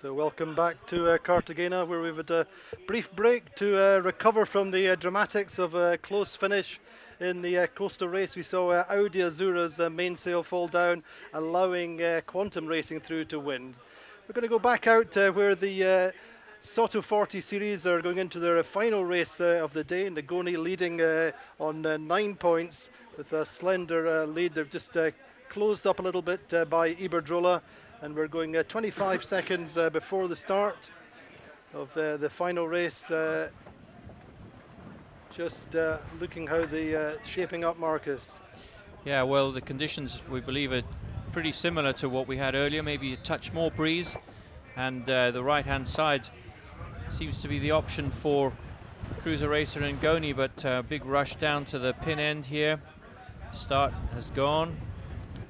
So welcome back to Cartagena, where we've had a brief break to recover from the dramatics of a close finish in the coastal race. We saw Audi Azura's mainsail fall down, allowing Quantum Racing through to win. We're going to go back out where the Soto 40 series are going into their final race of the day. Ngoni leading on 9 points with a slender lead. They've just closed up a little bit by Iberdrola. And we're going 25 seconds before the start of the final race. Just looking how the shaping up, Marcus. Yeah, well, the conditions, we believe, are pretty similar to what we had earlier. Maybe a touch more breeze. And the right-hand side seems to be the option for Cruiser Racer and Ngoni, but big rush down to the pin end here. Start has gone.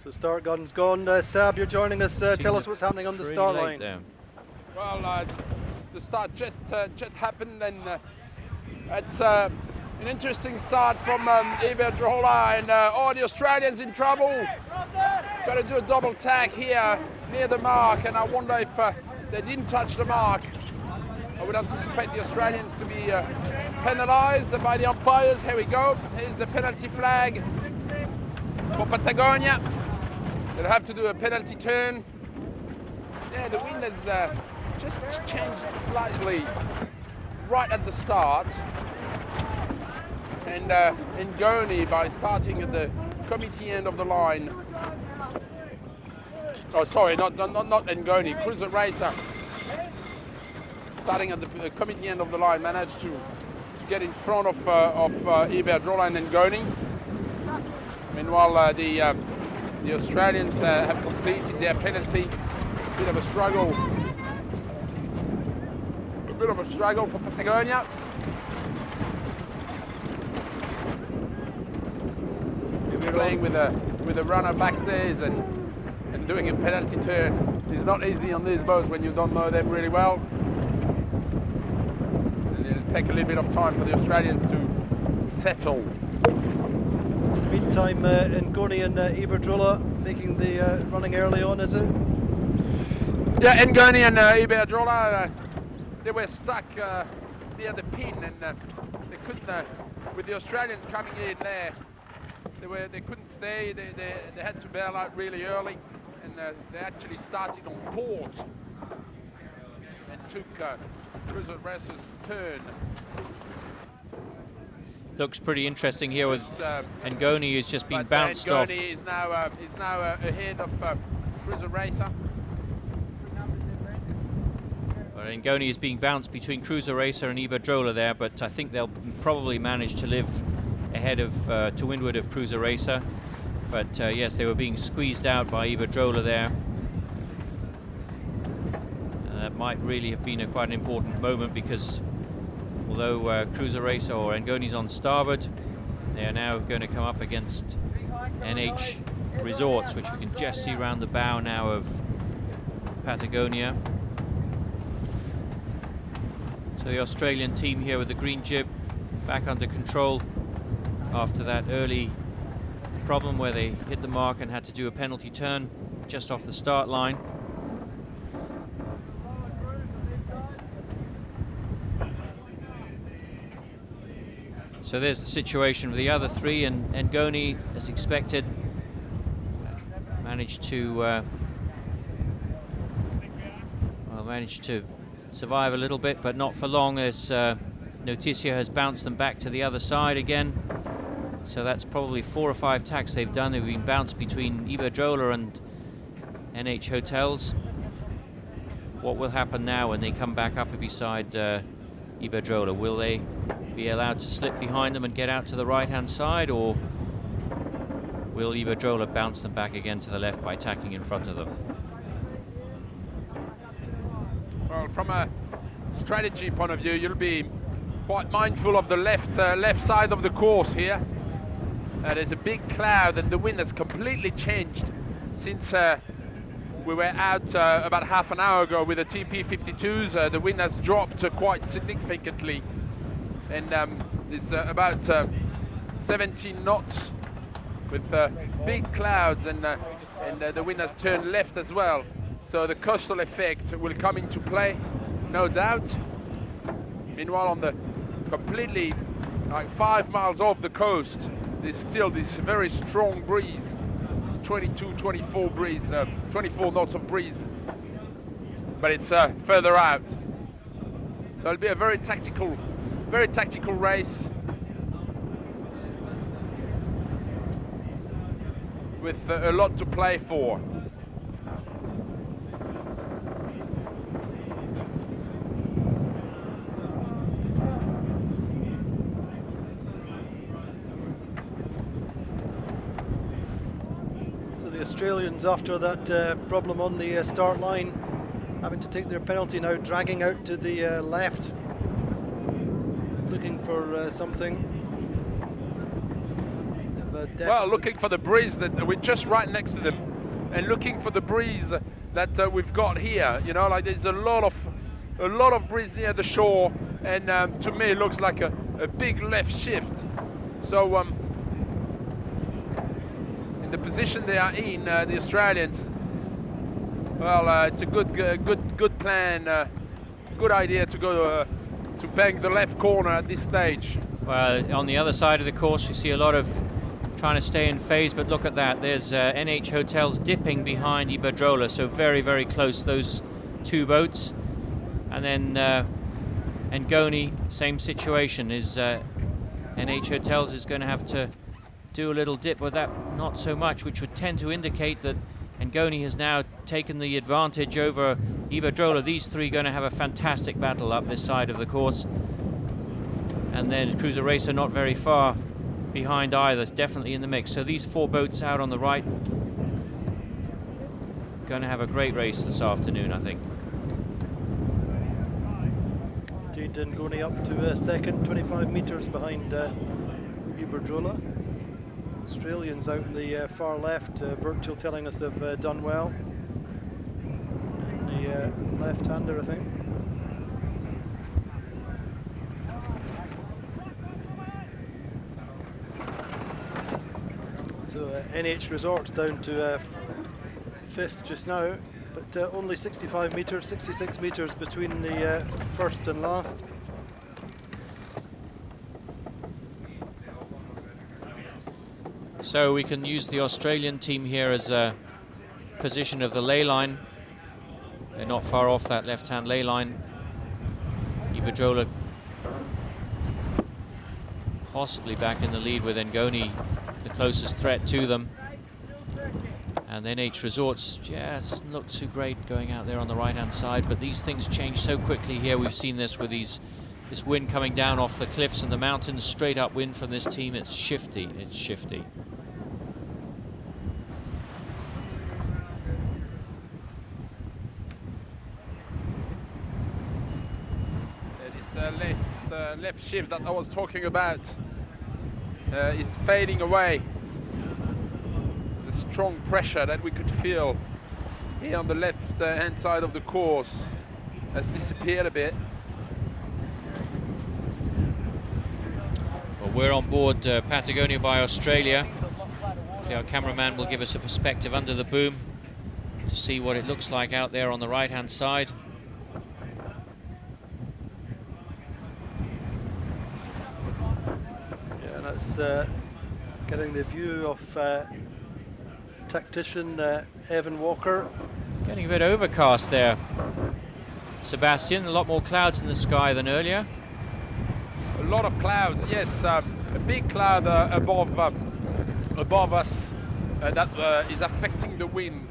So start gun's gone. Sab, you're joining us. Tell us what's happening on the start line. There. Well, the start just happened, and it's an interesting start from Iberdrola, and all the Australians in trouble. Got to do a double tag here near the mark, and I wonder if they didn't touch the mark. I would anticipate the Australians to be penalised by the umpires. Here we go. Here's the penalty flag for Patagonia. They'll have to do a penalty turn. Yeah, the wind has just changed slightly right at the start. And Ngoni, by starting at the committee end of the line. Oh, sorry, not Ngoni, Cruiser Racer. Starting at the committee end of the line, managed to get in front of Iberdrola and Ngoni. Meanwhile, the Australians have completed their penalty. Bit of a struggle. A bit of a struggle for Patagonia. We're playing with a runner backstairs and doing a penalty turn is not easy on these boats when you don't know them really well. And it'll take a little bit of time for the Australians to settle. Meantime, Ngoni and Iberdrola making the running early on, is it? Yeah, Ngoni and Iberdrola, they were stuck near the pin, and they couldn't. With the Australians coming in there, they couldn't stay. They had to bail out really early, and they actually started on port and took Cruiser Racer's turn. Looks pretty interesting here with Ngoni, who's just been bounced off. Ngoni is now ahead of Cruiser Racer. Well, Ngoni is being bounced between Cruiser Racer and Iberdrola there, but I think they'll probably manage to live ahead of, to windward of Cruiser Racer. But yes, they were being squeezed out by Iberdrola there. And that might really have been quite an important moment, because although Cruiser Racer or Ngoni's on starboard, they are now going to come up against NH Resorts, which we can just see around the bow now of Patagonia. So the Australian team here with the green jib back under control after that early problem where they hit the mark and had to do a penalty turn just off the start line. So there's the situation with the other three, and Ngoni, as expected, managed to survive a little bit, but not for long, as Noticia has bounced them back to the other side again. So that's probably 4 or 5 tacks they've done. They've been bounced between Iberdrola and NH Hotels. What will happen now when they come back up beside Iberdrola? Will they be allowed to slip behind them and get out to the right-hand side, or will Iberdrola bounce them back again to the left by tacking in front of them? Well, from a strategy point of view, you'll be quite mindful of the left side of the course here. There's a big cloud, and the wind has completely changed since we were out about half an hour ago with the TP52s. The wind has dropped quite significantly, and it's about 17 knots with big clouds, and the wind has turned left as well. So the coastal effect will come into play, no doubt. Meanwhile, on the completely, like 5 miles off the coast, there's still this very strong breeze. It's 22, 24 breeze, 24 knots of breeze. But it's further out. So it'll be a very tactical race with a lot to play for. So the Australians, after that problem on the start line, having to take their penalty now, dragging out to the left, looking for something. Well, looking for the breeze that we're just right next to them, and looking for the breeze that we've got here. You know, like there's a lot of breeze near the shore, and to me it looks like a big left shift. So in the position they are in, the Australians, well, it's a good plan, good idea to go to bang the left corner at this stage. Well, on the other side of the course, you see a lot of trying to stay in phase, but look at that. There's NH Hotels dipping behind Iberdrola, so very, very close, those two boats. And then Ngoni, same situation, is NH Hotels is going to have to do a little dip, but that not so much, which would tend to indicate that Ngoni has now taken the advantage over Iberdrola. These three going to have a fantastic battle up this side of the course. And then Cruiser Racer not very far behind either, it's definitely in the mix. So these four boats out on the right going to have a great race this afternoon, I think. Indeed, Ngoni up to second, 25 metres behind Iberdrola. Australians out in the far left, Virtual telling us have done well. The left-hander, I think. So NH Resorts down to fifth just now, but only 65 metres, 66 metres between the first and last. So we can use the Australian team here as a position of the ley line. They're not far off that left-hand ley line. Iberdrola possibly back in the lead with Ngoni the closest threat to them. And then NH Resorts, yeah, it doesn't look too great going out there on the right-hand side, but these things change so quickly here. We've seen this with this wind coming down off the cliffs and the mountains, straight up wind from this team. It's shifty, it's shifty. This left shift that I was talking about is fading away. The strong pressure that we could feel here on the left hand side of the course has disappeared a bit. Well, we're on board Patagonia by Australia. Our cameraman will give us a perspective under the boom to see what it looks like out there on the right-hand side. Yeah, that's getting the view of tactician Evan Walker. Getting a bit overcast there, Sebastian. A lot more clouds in the sky than earlier. A lot of clouds, yes. A big cloud above us that is affecting the wind,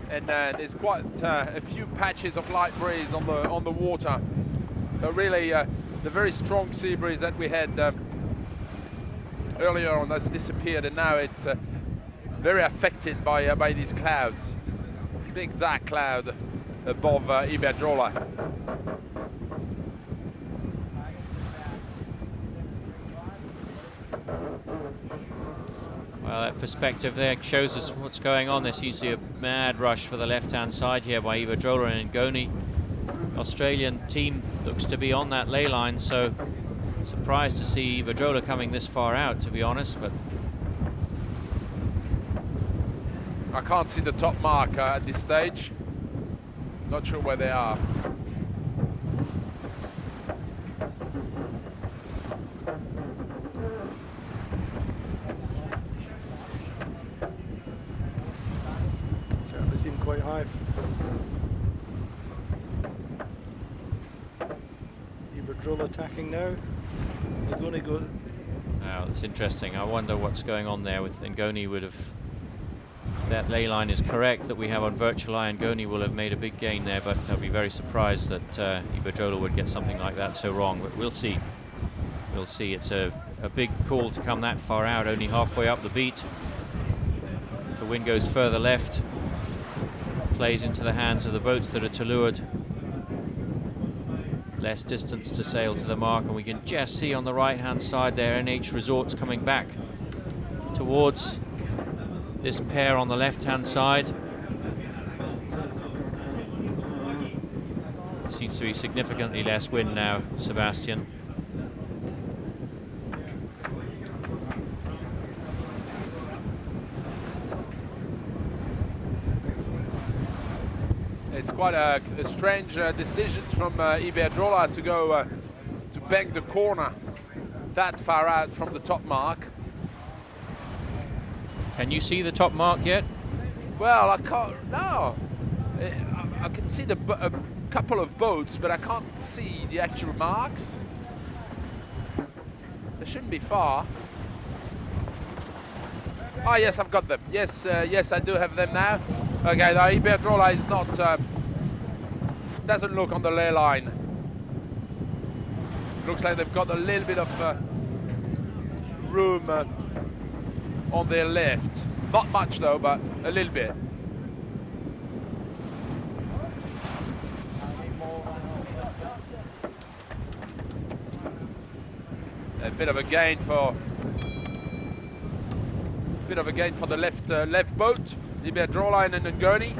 and there's quite a few patches of light breeze on the water. But really, the very strong sea breeze that we had earlier on has disappeared, and now it's very affected by these clouds. Big dark cloud above Iberdrola. Well, that perspective there shows us what's going on. There seems to be a mad rush for the left-hand side here by Iberdrola and Ngoni. Australian team looks to be on that ley line, so surprised to see Iberdrola coming this far out, to be honest. But I can't see the top mark at this stage. Not sure where they are. Certainly seem quite high. Iberdrola attacking now. Ngoni go. Now, it's interesting. I wonder what's going on there with Ngoni. Would have, if that ley line is correct that we have on virtual eye, Ngoni will have made a big gain there, but I'll be very surprised that Iberdrola would get something like that so wrong, but we'll see. We'll see. It's a big call to come that far out, only halfway up the beat. If the wind goes further left, plays into the hands of the boats that are to leeward. Less distance to sail to the mark, and we can just see on the right-hand side there NH Resorts coming back towards this pair on the left-hand side. Seems to be significantly less wind now, Sebastian. It's quite a strange decision from Iberdrola to go to bank the corner that far out from the top mark. Can you see the top mark yet? Well, I can't. No, I can see a couple of boats, but I can't see the actual marks. They shouldn't be far. Ah, yes, I've got them. Yes, yes, I do have them now. Okay, now Iberdrola is not, doesn't look on the ley line. Looks like they've got a little bit of room on their left. Not much though, but a little bit. A bit of a gain for the left boat, Iberdrola and Ngoni.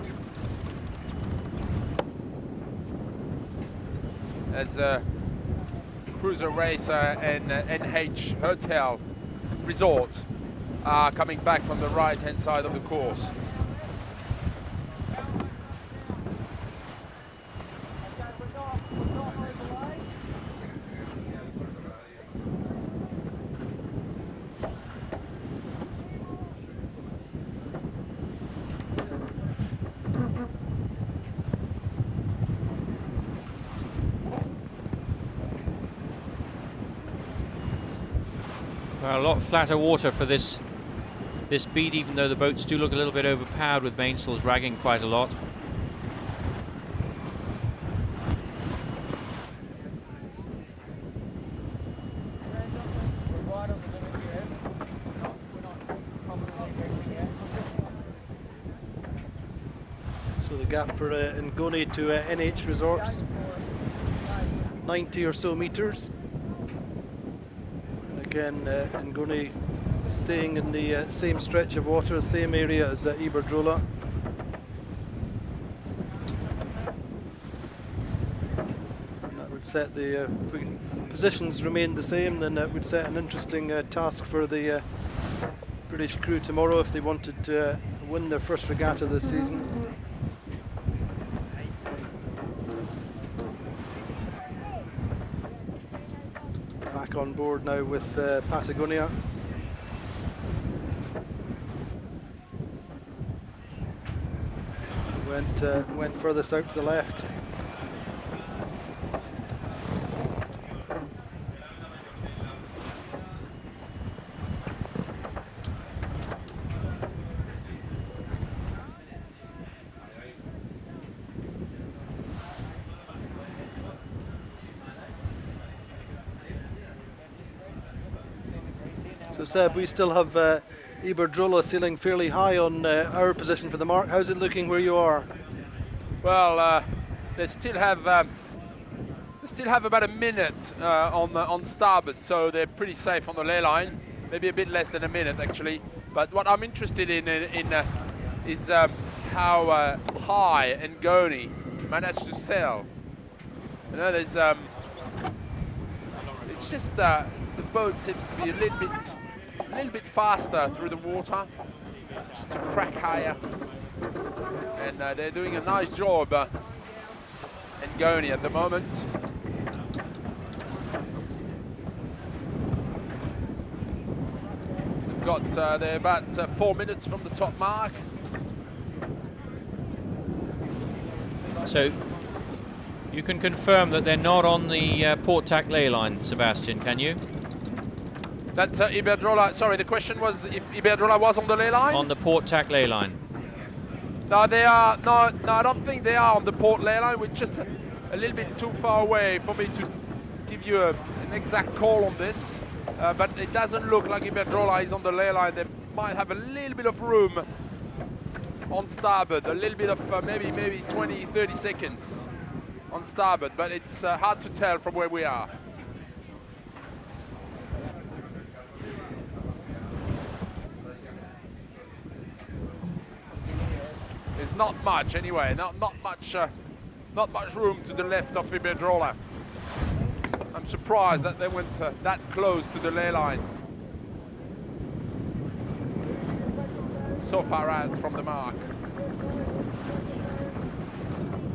As Cruiser Racer and NH Hotel Resort are coming back from the right-hand side of the course. Well, a lot flatter water for this beat, even though the boats do look a little bit overpowered with mainsails ragging quite a lot. So the gap for Ngoni to NH Resorts, 90 or so meters. Again, Ngoni staying in the same stretch of water, same area as Iberdrola. And that would set the, if positions remain the same, then that would set an interesting task for the British crew tomorrow if they wanted to win their first regatta this season. Back on board now with Patagonia. Went furthest out to the left. So Seb, we still have Iberdrola sailing fairly high on our position for the mark. How's it looking where you are? Well, they still have about a minute on starboard, so they're pretty safe on the ley line. Maybe a bit less than a minute actually. But what I'm interested in is how high Ngoni managed to sail. You know, there's it's just the boat seems to be a little bit faster through the water, just to crack higher, and they're doing a nice job Ngoni at the moment. They've got, they're about 4 minutes from the top mark. So you can confirm that they're not on the port tack ley line, Sebastian, can you? That Iberdrola, sorry, the question was if Iberdrola was on the ley line? On the port tack ley line. No, they are, no, I don't think they are on the port ley line. We're just a little bit too far away for me to give you an exact call on this. But it doesn't look like Iberdrola is on the ley line. They might have a little bit of room on starboard, a little bit of maybe 20, 30 seconds on starboard, but it's hard to tell from where we are. There's not much anyway, not much room to the left of Iberdrola. I'm surprised that they went that close to the ley line. So far out from the mark.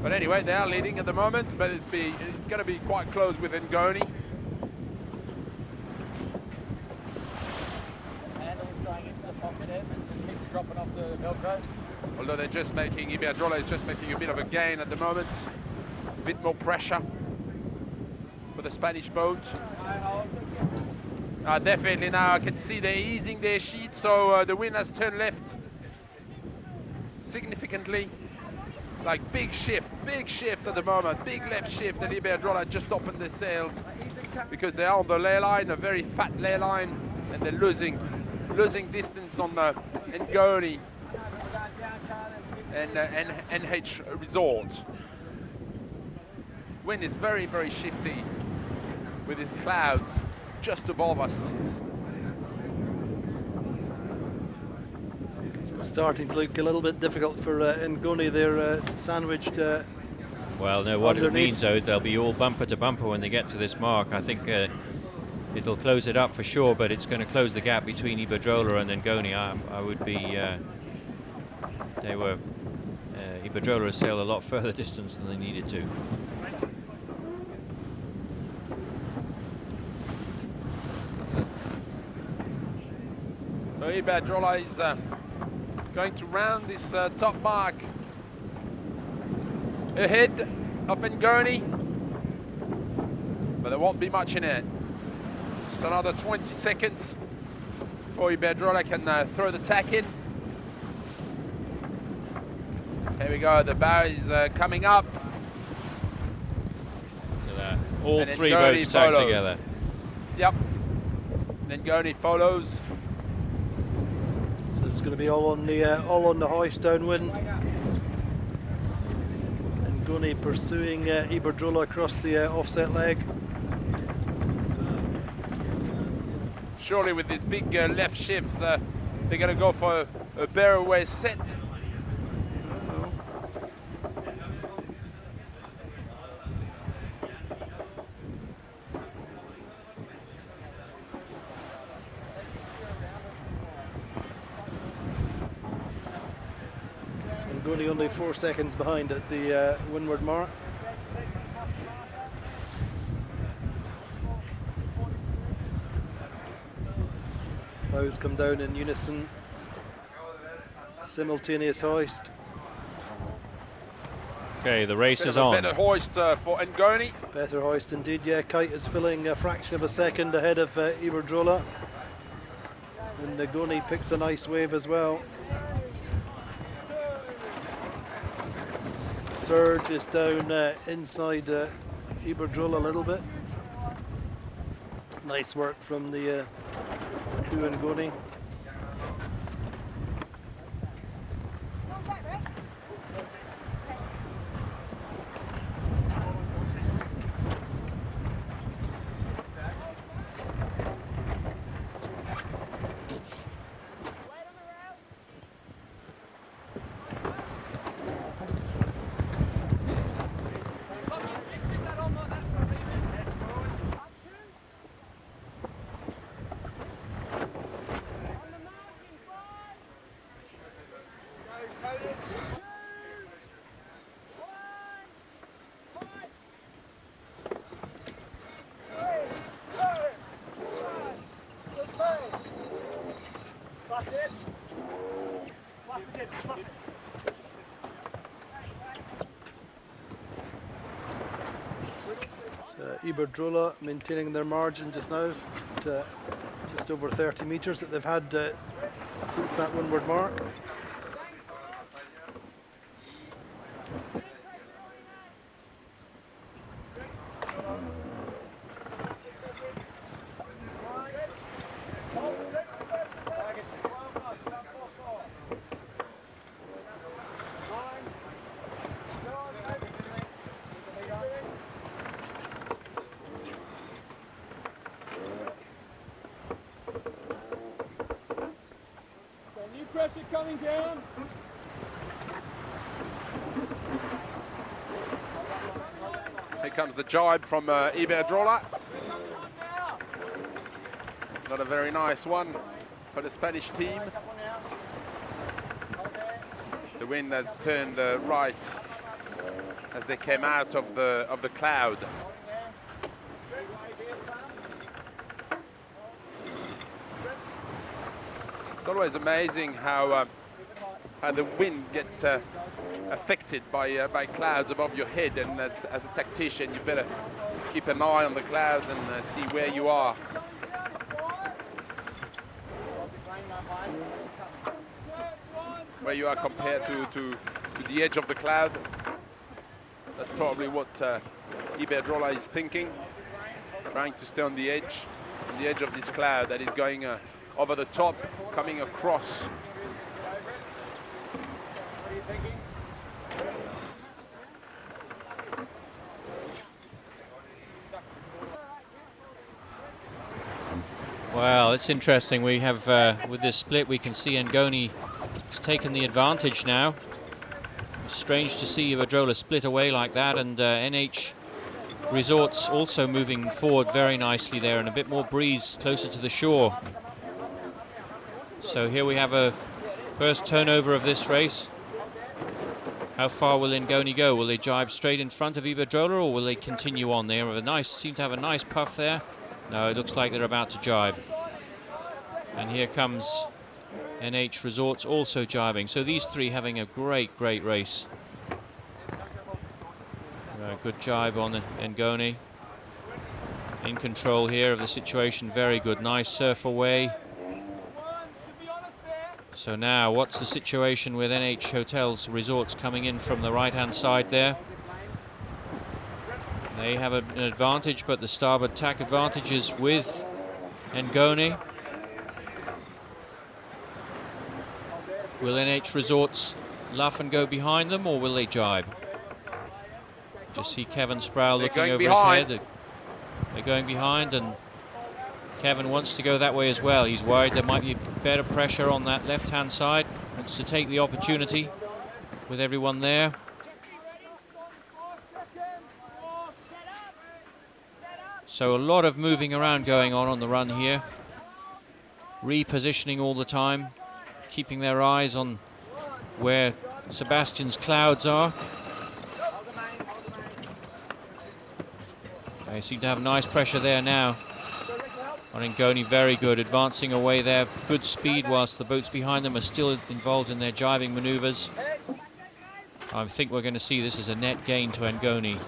But anyway, they are leading at the moment, but it's going to be quite close with Ngoni. Handle is going into the pocket, Evans just keeps dropping off the Velcro. Although they're just making, Iberdrola is just making a bit of a gain at the moment. A bit more pressure for the Spanish boat. Definitely now I can see they're easing their sheet, so the wind has turned left significantly. Like big shift at the moment, big left shift, and Iberdrola just opened their sails because they are on the ley line, a very fat ley line, and they're losing distance on the Ngoni and NH Resort. Wind is very, very shifty with these clouds just above us. It's starting to look a little bit difficult for Ngoni. They're sandwiched. Well, no, what it underneath. means, though, they'll be all bumper to bumper when they get to this mark. I think it'll close it up for sure, but it's going to close the gap between Iberdrola and Ngoni. I would be... Iberdrola has sailed a lot further distance than they needed to. So Iberdrola is going to round this top mark ahead of Ngoni, but there won't be much in it. Just another 20 seconds before Iberdrola can throw the tack in. Here we go, the bow is coming up. Look at that. All And three Ngoni boats tagged follows. together. Yep. Ngoni follows. So it's going to be all on the hoist downwind. Ngoni pursuing Iberdrola across the offset leg. Surely with these big left shifts, they're going to go for a barrelway set. Ngoni only 4 seconds behind at the windward mark. Bows come down in unison. Simultaneous hoist. Okay, the race is A on. better hoist for Ngoni. Better hoist indeed, yeah. Kite is filling a fraction of a second ahead of Iberdrola. And Ngoni picks a nice wave as well. Surge is down inside Iberdrola a little bit. Nice work from the crew Ngoni. Iberdrola maintaining their margin just now at just over 30 metres that they've had since that windward mark. Pressure coming down. Here comes the jibe from Iberdrola. Not a very nice one for the Spanish team. The wind has turned right as they came out of the cloud. It's always amazing how the wind gets affected by clouds above your head, and as a tactician you better keep an eye on the clouds and see where you are. Where you are compared to the edge of the cloud. That's probably what Iberdrola is thinking, trying to stay on the edge of this cloud that is going over the top, coming across. Well, it's interesting. We have, with this split, we can see Ngoni has taken the advantage now. It's strange to see Iberdrola split away like that, and NH Resorts also moving forward very nicely there, and a bit more breeze closer to the shore. So here we have a first turnover of this race. How far will Ngoni go? Will they jibe straight in front of Iberdrola, or will they continue on? They have seem to have a nice puff there. No, it looks like they're about to jibe. And here comes NH Resorts also jibing. So these three having a great race. Good jibe on Ngoni. In control here of the situation, very good. Nice surf away. So now, what's the situation with NH Hotels Resorts coming in from the right-hand side there? They have an advantage, but the starboard tack advantage is with Ngoni. Will NH Resorts luff and go behind them, or will they jibe? Just see Kevin Sproul looking over his head. They're going behind, and Kevin wants to go that way as well. He's worried there might be better pressure on that left-hand side. Wants to take the opportunity with everyone there. So a lot of moving around going on the run here. Repositioning all the time, keeping their eyes on where Sebastian's clouds are. They seem to have nice pressure there now. On Ngoni, very good, advancing away there. Good speed whilst the boats behind them are still involved in their jibing manoeuvres. I think we're going to see this as a net gain to Ngoni.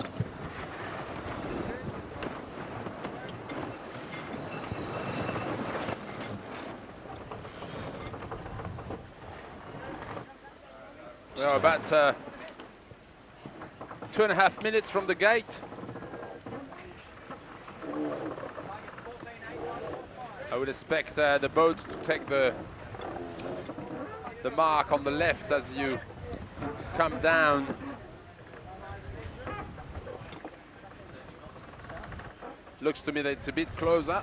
We're about 2.5 minutes from the gate. I would expect the boats to take the mark on the left as you come down. Looks to me that it's a bit closer.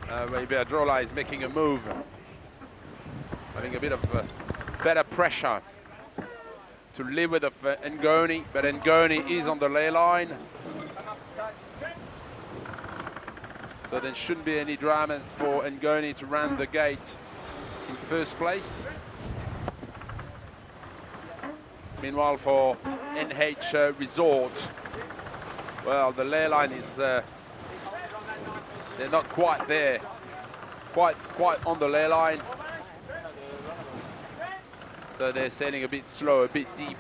Iberdrola is making a move, having a bit of better pressure to leeward of Ngoni, but Ngoni is on the ley line. So there shouldn't be any dramas for Ngoni to run the gate in first place. Meanwhile, for NH Resort, well, the ley line is They're not quite there, quite on the ley line. So they're sailing a bit slow, a bit deep.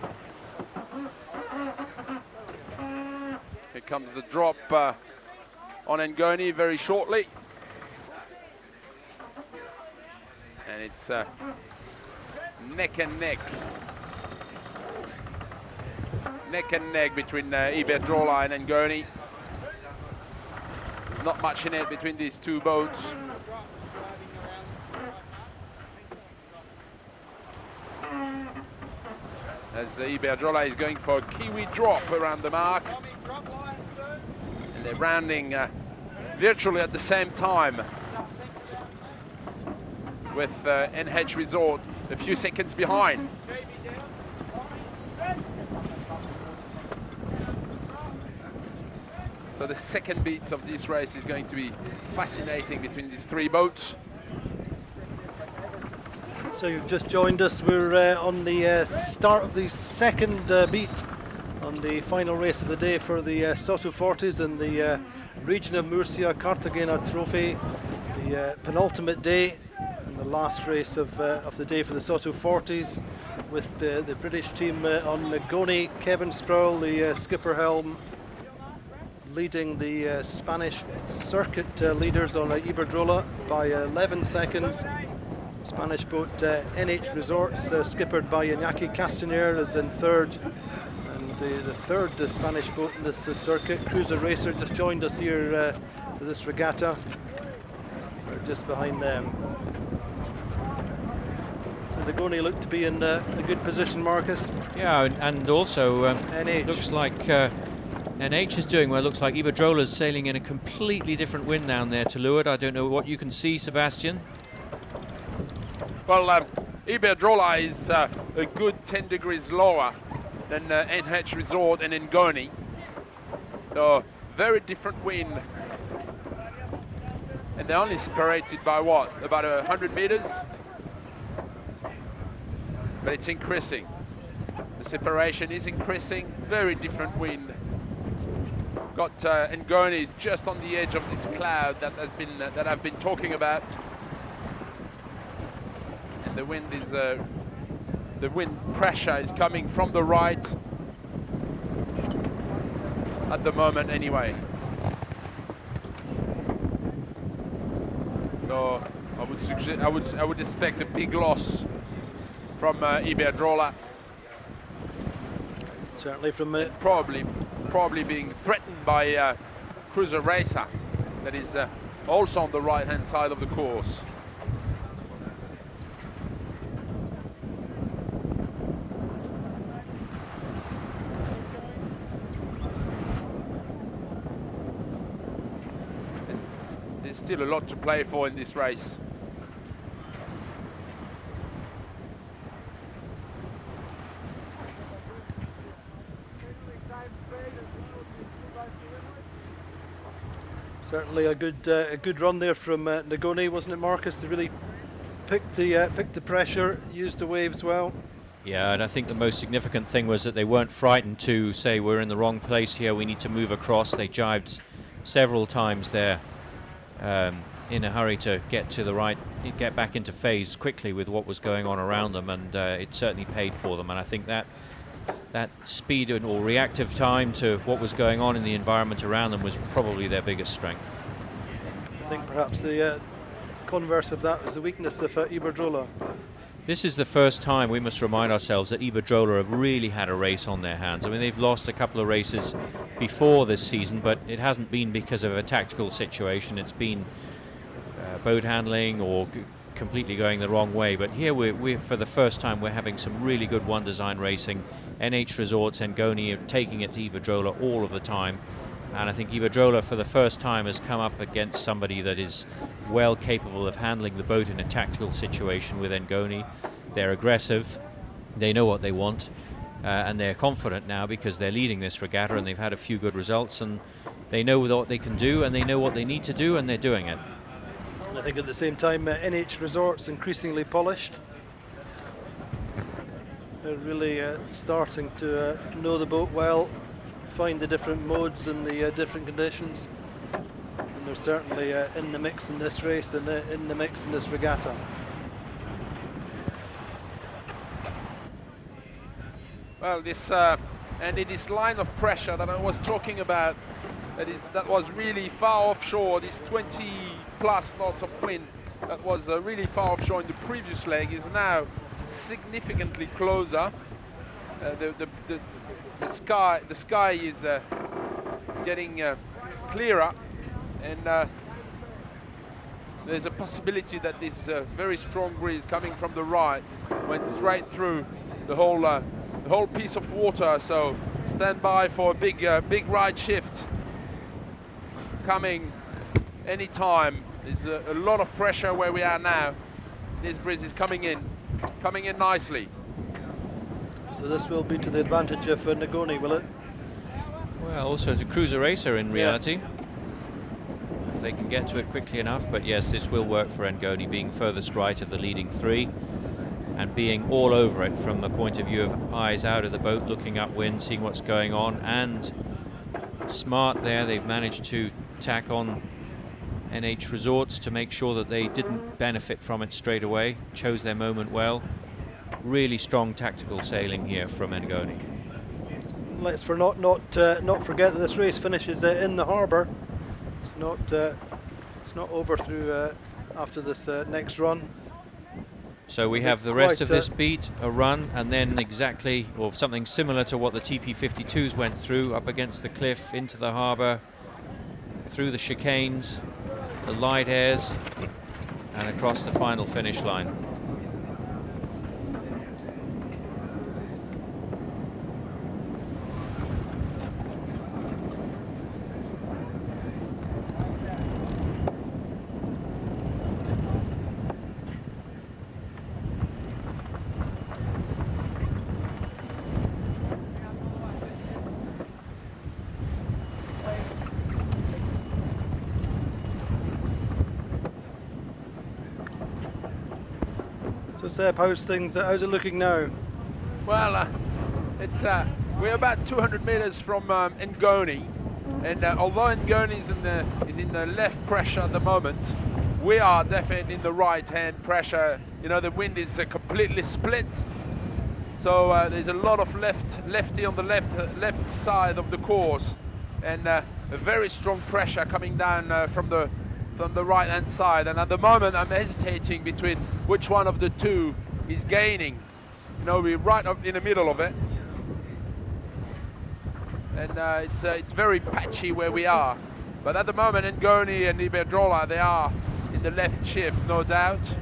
Here comes the drop on Ngoni very shortly. And it's neck and neck. Neck and neck between Iberdrola and Ngoni. Not much in it between these two boats. As Iberdrola is going for a Kiwi drop around the mark. And they're rounding virtually at the same time with NH Resort a few seconds behind. So the second beat of this race is going to be fascinating between these three boats. So you've just joined us. We're on the start of the second beat on the final race of the day for the Soto Fortes in the region of Murcia Cartagena Trophy. The penultimate day and the last race of the day for the Soto Fortes, with the British team on Ngoni, Kevin Sproul, the skipper helm, leading the Spanish circuit leaders on Iberdrola by 11 seconds. Spanish boat NH Resorts, skippered by Iñaki Castaner, is in third. And the third Spanish boat in this circuit, Cruiser Racer, just joined us here for this regatta. We're just behind them. So the Ngoni look to be in a good position, Marcus. Yeah, and also NH. looks like NH is doing well. Looks like Iberdrola's sailing in a completely different wind down there to leeward. I don't know what you can see, Sebastian. Well, Iberdrola is a good 10 degrees lower than NH Resort and Ngoni. So very different wind. And they're only separated by what? About 100 meters? But it's increasing. The separation is increasing. Very different wind. Got Ngoni is just on the edge of this cloud that I've been talking about. And the wind is the wind pressure is coming from the right at the moment anyway. So I would suggest I would expect a big loss from Iberdrola. Certainly from Probably being threatened by Cruiser Racer, that is also on the right hand side of the course. There's still a lot to play for in this race. Certainly a good run there from Ngoni, wasn't it, Marcus? To really pick the pressure, use the waves well. Yeah, and I think the most significant thing was that they weren't frightened to say we're in the wrong place here, we need to move across. They jibed several times there in a hurry to get to the right, get back into phase quickly with what was going on around them, and it certainly paid for them. And I think that speed or reactive time to what was going on in the environment around them was probably their biggest strength. I think perhaps the converse of that was the weakness of Iberdrola. This is the first time, we must remind ourselves, that Iberdrola have really had a race on their hands. I mean, they've lost a couple of races before this season, but it hasn't been because of a tactical situation. It's been boat handling or completely going the wrong way. But here we're for the first time, we're having some really good one design racing. NH Resorts and Ngoni are taking it to Iberdrola all of the time. And I think Iberdrola for the first time has come up against somebody that is well capable of handling the boat in a tactical situation with Ngoni. They're aggressive, they know what they want, and they're confident now because they're leading this regatta and they've had a few good results, and they know what they can do and they know what they need to do, and they're doing it. I think at the same time NH Resorts increasingly polished. They're really starting to know the boat well, find the different modes and the different conditions. And They're certainly in the mix in this race and in the mix in this regatta. Well, this this line of pressure that I was talking about, that was really far offshore. This 20+ knots of wind that was really far offshore in the previous leg is now significantly closer. The sky is getting clearer, and there's a possibility that this very strong breeze coming from the right went straight through the whole piece of water. So stand by for a big right shift coming anytime. There's a lot of pressure where we are now. This breeze is coming in nicely. So this will be to the advantage of Ngoni, will it? Well, also to cruiser racer in reality. If they can get to it quickly enough, but yes, this will work for Ngoni, being furthest right of the leading three and being all over it from the point of view of eyes out of the boat, looking upwind, seeing what's going on, and smart there. They've managed to tack on NH Resorts to make sure that they didn't benefit from it straight away, chose their moment well. Really strong tactical sailing here from Ngoni. Let's not forget that this race finishes in the harbour. It's not over through after this next run. So we have the rest of this beat, a run, and then exactly, or something similar to what the TP52s went through, up against the cliff, into the harbour, through the chicanes, the light airs, and across the final finish line. So Seb, how's it looking now? Well, we're about 200 meters from Ngoni, and although Ngoni is in the left pressure at the moment, we are definitely in the right-hand pressure. You know, the wind is completely split, so there's a lot of lefty on the left side of the course, and a very strong pressure coming down from the right-hand side. And at the moment I'm hesitating between which one of the two is gaining. You know, we're right up in the middle of it, and it's very patchy where we are. But at the moment Ngoni and Iberdrola, they are in the left shift, no doubt,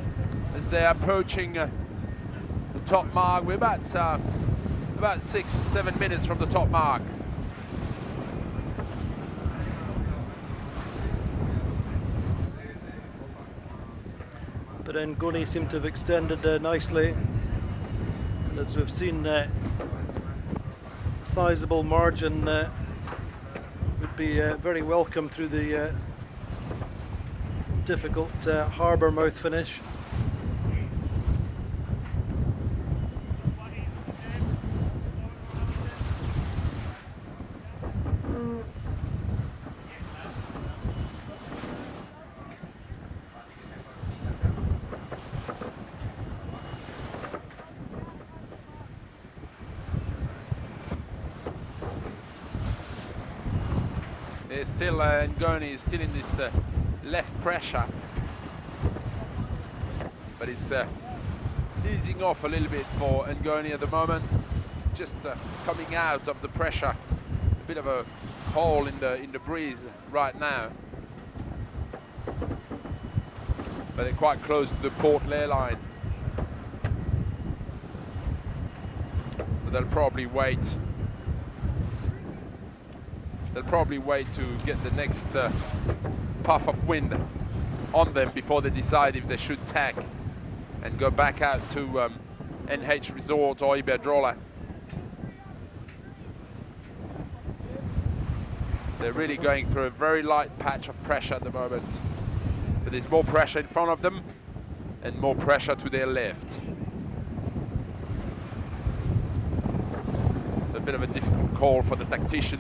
as they're approaching the top mark. We're about 6-7 minutes from the top mark. But Ngoni seem to have extended nicely, and as we've seen, sizable margin would be very welcome through the difficult harbour mouth finish. Still, Ngoni is still in this left pressure, but it's easing off a little bit for Ngoni at the moment, just coming out of the pressure. A bit of a hole in the breeze right now, but they're quite close to the port ley line, but they'll probably wait. They'll probably wait to get the next puff of wind on them before they decide if they should tack and go back out to NH Resort or Iberdrola. They're really going through a very light patch of pressure at the moment, but there's more pressure in front of them and more pressure to their left. It's a bit of a difficult call for the tactician.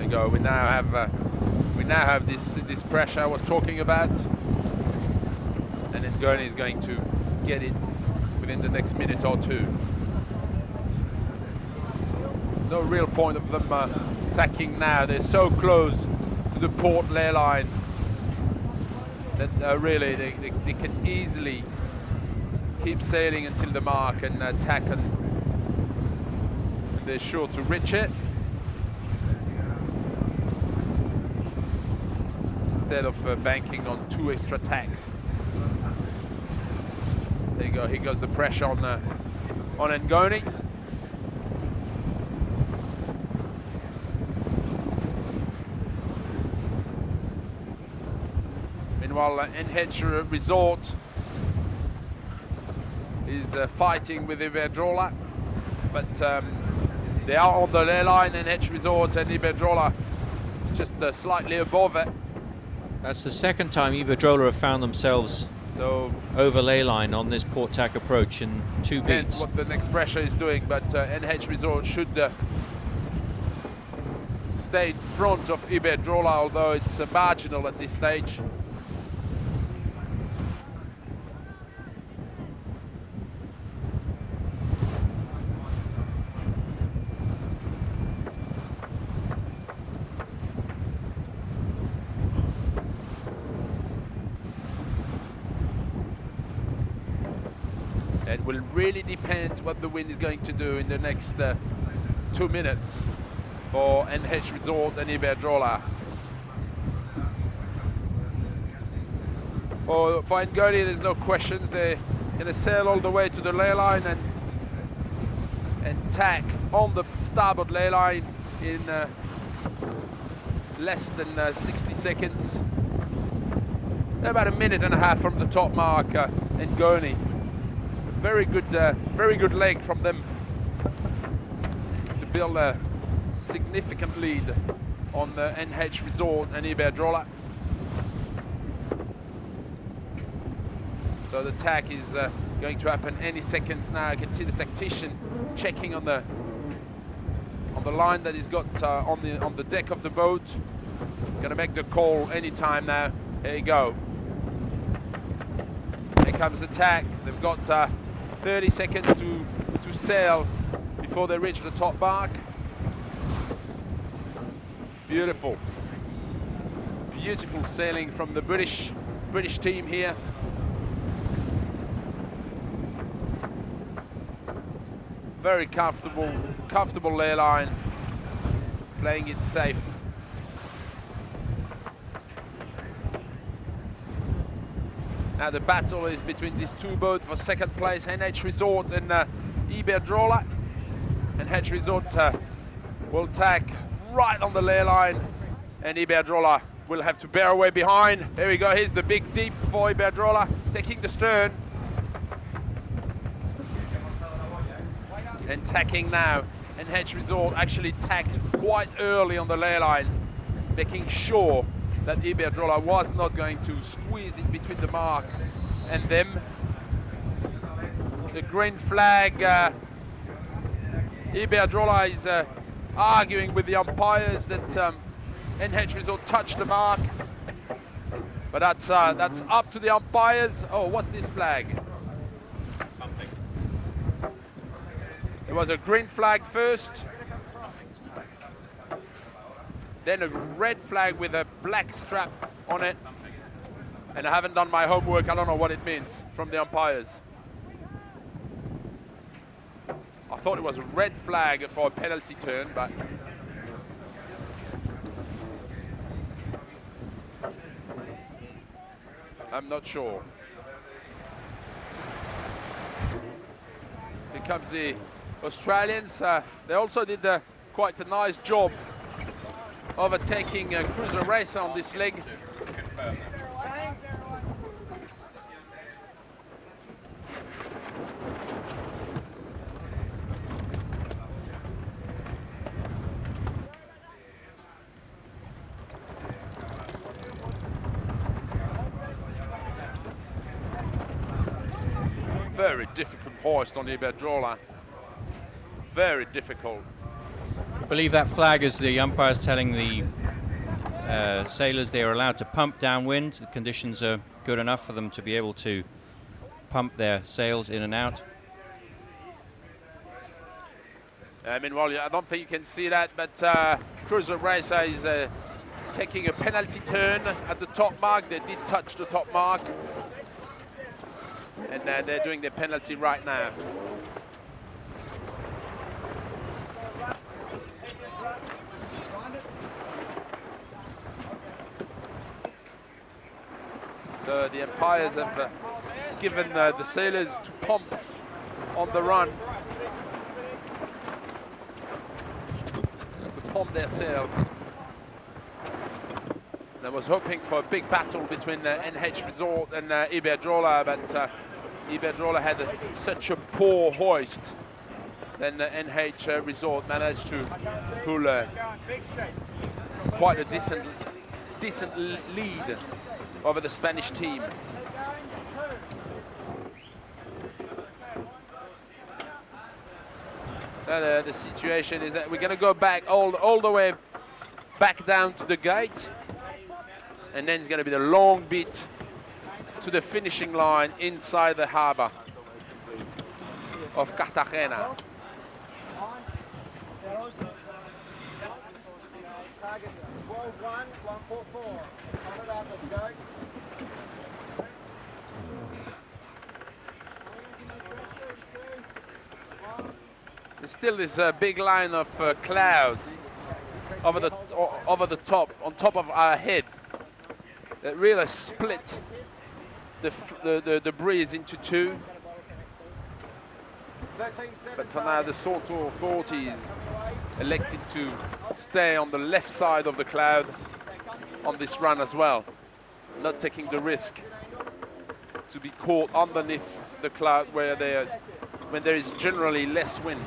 There you go. We now have this pressure I was talking about, and then Gurney is going to get it within the next minute or two. No real point of them attacking now. They're so close to the port ley line that really they can easily keep sailing until the mark and attack, and they're sure to reach it instead of banking on 2 extra tacks. There you go. Here goes the pressure on Ngoni. Meanwhile, NH Resort is fighting with Iberdrola, but they are on the ley line. NH Resort and Iberdrola just slightly above it. That's the second time Iberdrola have found themselves over ley line on this port tack approach in 2 Depends beats. what the next pressure is doing, but NH Resort should stay in front of Iberdrola, although it's marginal at this stage. It will really depend what the wind is going to do in the next 2 minutes for NH Resort and Iberdrola. For Ngoni, there's no questions. They're going to sail all the way to the ley line and tack on the starboard ley line in less than 60 seconds. They're about 1.5 minutes from the top mark, Ngoni. Very good leg from them to build a significant lead on the NH Resort and Iberdrola. So the tack is going to happen any seconds now. You can see the tactician checking on the line that he's got on the deck of the boat. Gonna make the call any time now. There you go. Here comes the tack. They've got 30 seconds to sail before they reach the top mark. Beautiful sailing from the British team here. Very comfortable ley line, playing it safe. Now the battle is between these 2 boats for second place, NH Resort and Iberdrola. NH Resort will tack right on the ley line, and Iberdrola will have to bear away behind. There we go, here's the big deep for Iberdrola, taking the stern. And tacking now. NH Resort actually tacked quite early on the ley line, making sure that Iberdrola was not going to squeeze in between the mark and them. The green flag, Iberdrola is arguing with the umpires that NH Resort touched the mark, but that's up to the umpires. Oh, what's this flag? There was a green flag first, then a red flag with a black strap on it, and I haven't done my homework. I don't know what it means from the umpires. I thought it was a red flag for a penalty turn, but I'm not sure. Here comes the Australians. They also did quite a nice job overtaking Cruiser Racer on this leg. Very difficult hoist on Iberdrola. Very difficult. believe that flag is the umpires telling the sailors they are allowed to pump downwind. The conditions are good enough for them to be able to pump their sails in and out. Meanwhile, I don't think you can see that, but Cruiser Racer is taking a penalty turn at the top mark. They did touch the top mark, and they're doing their penalty right now. So the umpires have given the sailors to pump on the run. To pump their sail. And I was hoping for a big battle between NH Resort and Iberdrola, but Iberdrola had such a poor hoist. Then NH Resort managed to pull quite a decent lead over the Spanish team. The situation is that we're going to go back all the way back down to the gate, and then it's going to be the long bit to the finishing line inside the harbor of Cartagena. There's still this big line of clouds over the top, on top of our head, that really split the breeze into two. But for now, the Salto authorities elected to stay on the left side of the cloud on this run as well, not taking the risk to be caught underneath the cloud when there is generally less wind.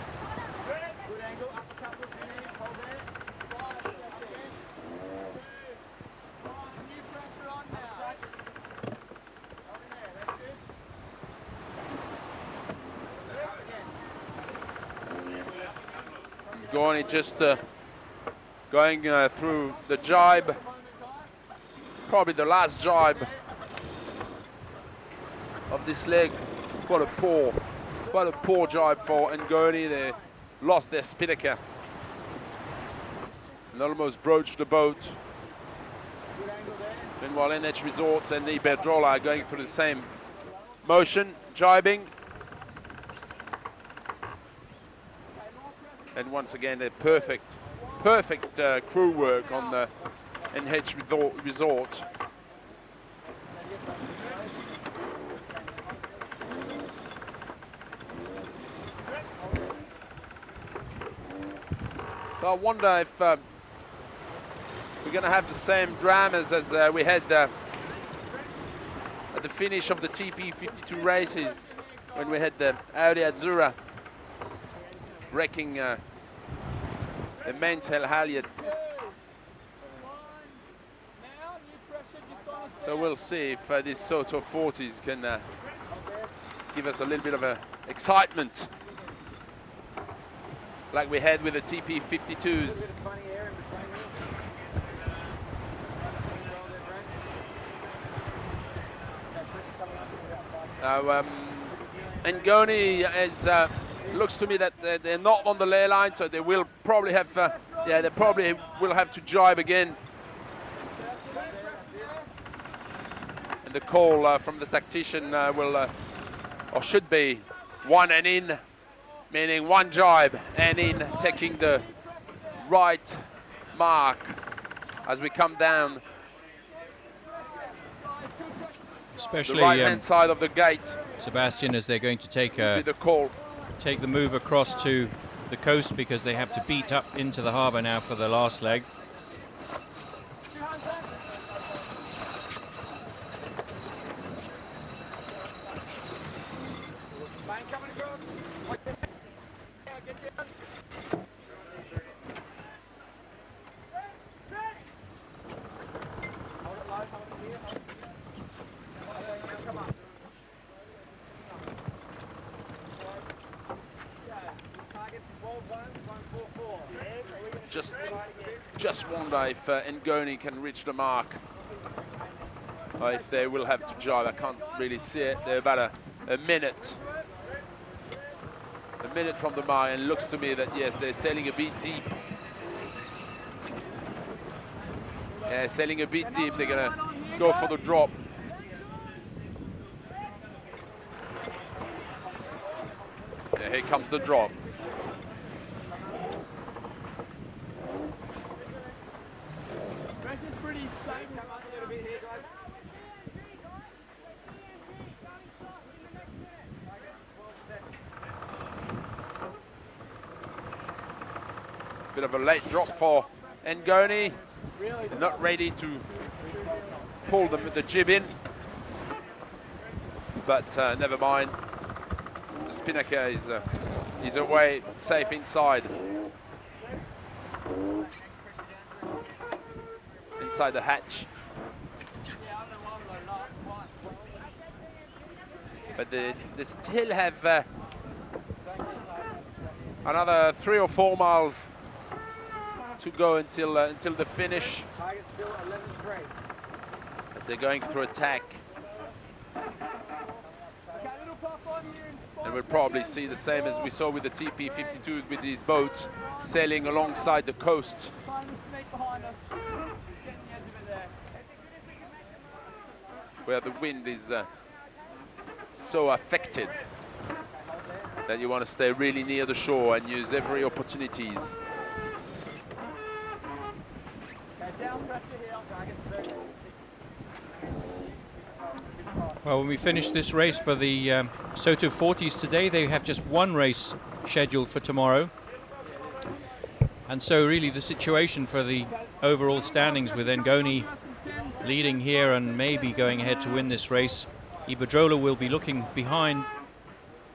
Going just going through the jibe, probably the last jibe of this leg. Quite a poor jibe for Ngoni. They lost their spinnaker and almost broached the boat. Meanwhile, NH Resorts and Iberdrola are going through the same motion, jibing. And once again, a perfect crew work on the NH Resort. So I wonder if we're going to have the same dramas as we had at the finish of the TP52 races, when we had the Audi Azzurra wrecking the mainsail halyard. So we'll see if these Soto 40s can give us a little bit of excitement like we had with the TP52s. Ngoni is looks to me that they're not on the lay line, so they will probably have they probably will have to jibe again. And the call from the tactician will or should be 1 and in, meaning one jibe and in, taking the right mark as we come down, especially the right hand side of the gate. Sebastian, as they're going to take The call. take the move across to the coast, because they have to beat up into the harbour now for the last leg. just wonder if Ngoni can reach the mark. Or if they will have to jibe. I can't really see it. They're about a minute from the mark, and it looks to me that yes, they're sailing a bit deep. Yeah, sailing a bit deep. They're gonna go for the drop. Yeah, here comes the drop. Pressure's pretty safe. Come on a little bit here, guys. Bit of a late drop for Ngoni. They're not ready to pull the jib in, but never mind. The spinnaker is away, safe inside. Inside the hatch. But they still have another 3 or 4 miles to go until the finish. Target still 11.3. But they're going through attack. And we'll probably see the same as we saw with the TP52 with these boats sailing alongside the coast. Where the wind is so affected that you want to stay really near the shore and use every opportunities. Well, when we finish this race for the Soto 40s today, they have just one race scheduled for tomorrow. And so really the situation for the overall standings with Ngoni leading here and maybe going ahead to win this race. Iberdrola will be looking behind,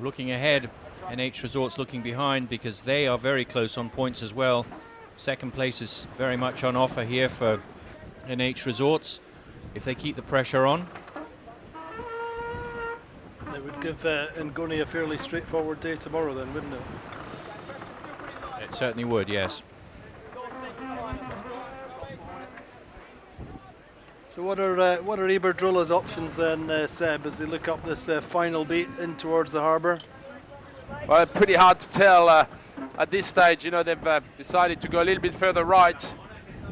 looking ahead. NH Resorts looking behind because they are very close on points as well. Second place is very much on offer here for NH Resorts if they keep the pressure on. It would give Ngoni a fairly straightforward day tomorrow then, wouldn't it? It certainly would, yes. So what are Iberdrola's options then, Seb, as they look up this final beat in towards the harbour? Well, pretty hard to tell at this stage. You know, they've decided to go a little bit further right,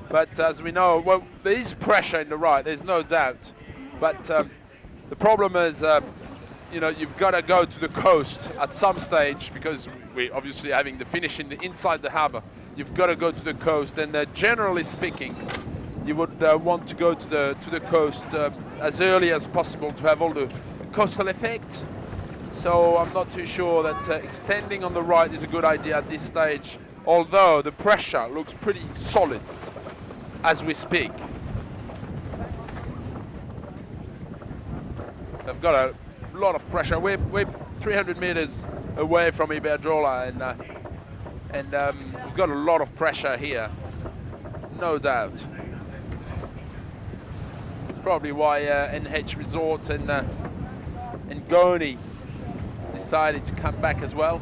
but as we know, well, there is pressure in the right, there's no doubt. But the problem is, you know, you've got to go to the coast at some stage because we're obviously having the finish inside the harbour. You've got to go to the coast, and generally speaking, you would want to go to the coast as early as possible to have all the coastal effect. So I'm not too sure that extending on the right is a good idea at this stage, although the pressure looks pretty solid as we speak. They've got a lot of pressure. We're 300 meters away from Iberdrola, and we've got a lot of pressure here, no doubt. It's probably why NH Resort and Ngoni decided to come back as well.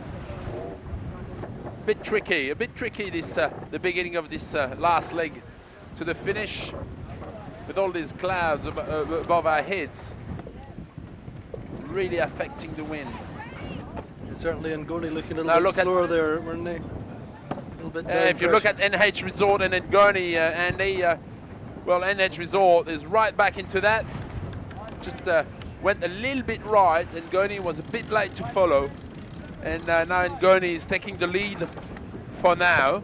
A bit tricky this the beginning of this last leg to the finish, with all these clouds above our heads, really affecting the wind. Certainly Ngoni looking a little bit slower there, weren't they? A little bit if you look at NH Resort and Ngoni, Andy, well, NH Resort is right back into that. Just went a little bit right, and Ngoni was a bit late to follow. And now Ngoni is taking the lead for now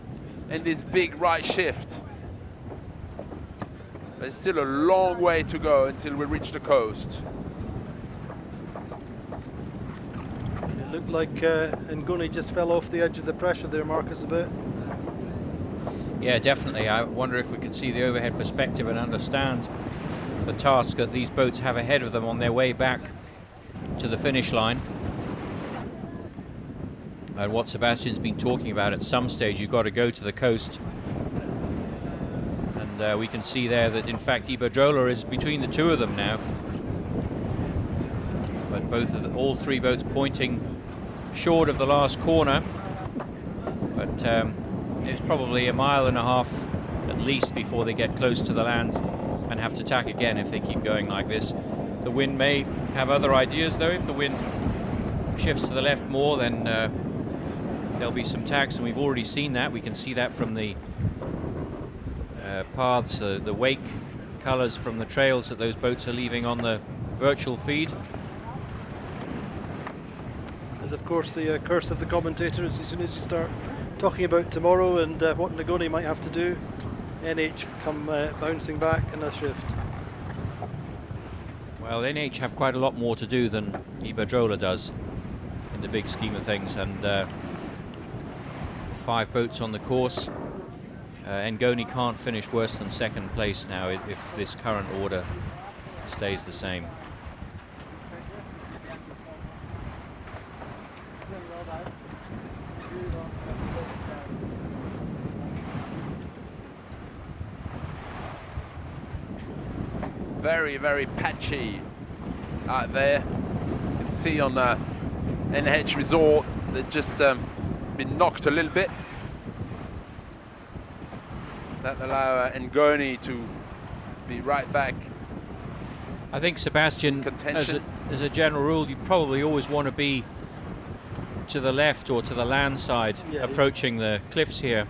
in this big right shift. There's still a long way to go until we reach the coast. It looked like Ngoni just fell off the edge of the pressure there, Marcus, a bit. Yeah, definitely. I wonder if we could see the overhead perspective and understand the task that these boats have ahead of them on their way back to the finish line. And what Sebastian's been talking about, at some stage you've got to go to the coast. And we can see there that in fact Iberdrola is between the two of them now. But all three boats pointing short of the last corner. But it's probably a mile and a half at least before they get close to the land and have to tack again if they keep going like this. The wind may have other ideas though. If the wind shifts to the left more, then there'll be some tacks, and we've already seen that. We can see that from the paths, the wake colors from the trails that those boats are leaving on the virtual feed. As of course the curse of the commentators, as soon as you start talking about tomorrow and what Ngoni might have to do, NH come bouncing back in a shift. Well, NH have quite a lot more to do than Iberdrola does in the big scheme of things, and 5 boats on the course. Ngoni can't finish worse than second place now if this current order stays the same. Very, very patchy out there. You can see on NH Resort they've just been knocked a little bit. That allow Ngoni to be right back. I think, Sebastian, as a general rule, you probably always want to be to the left or to the land side, approaching the cliffs here.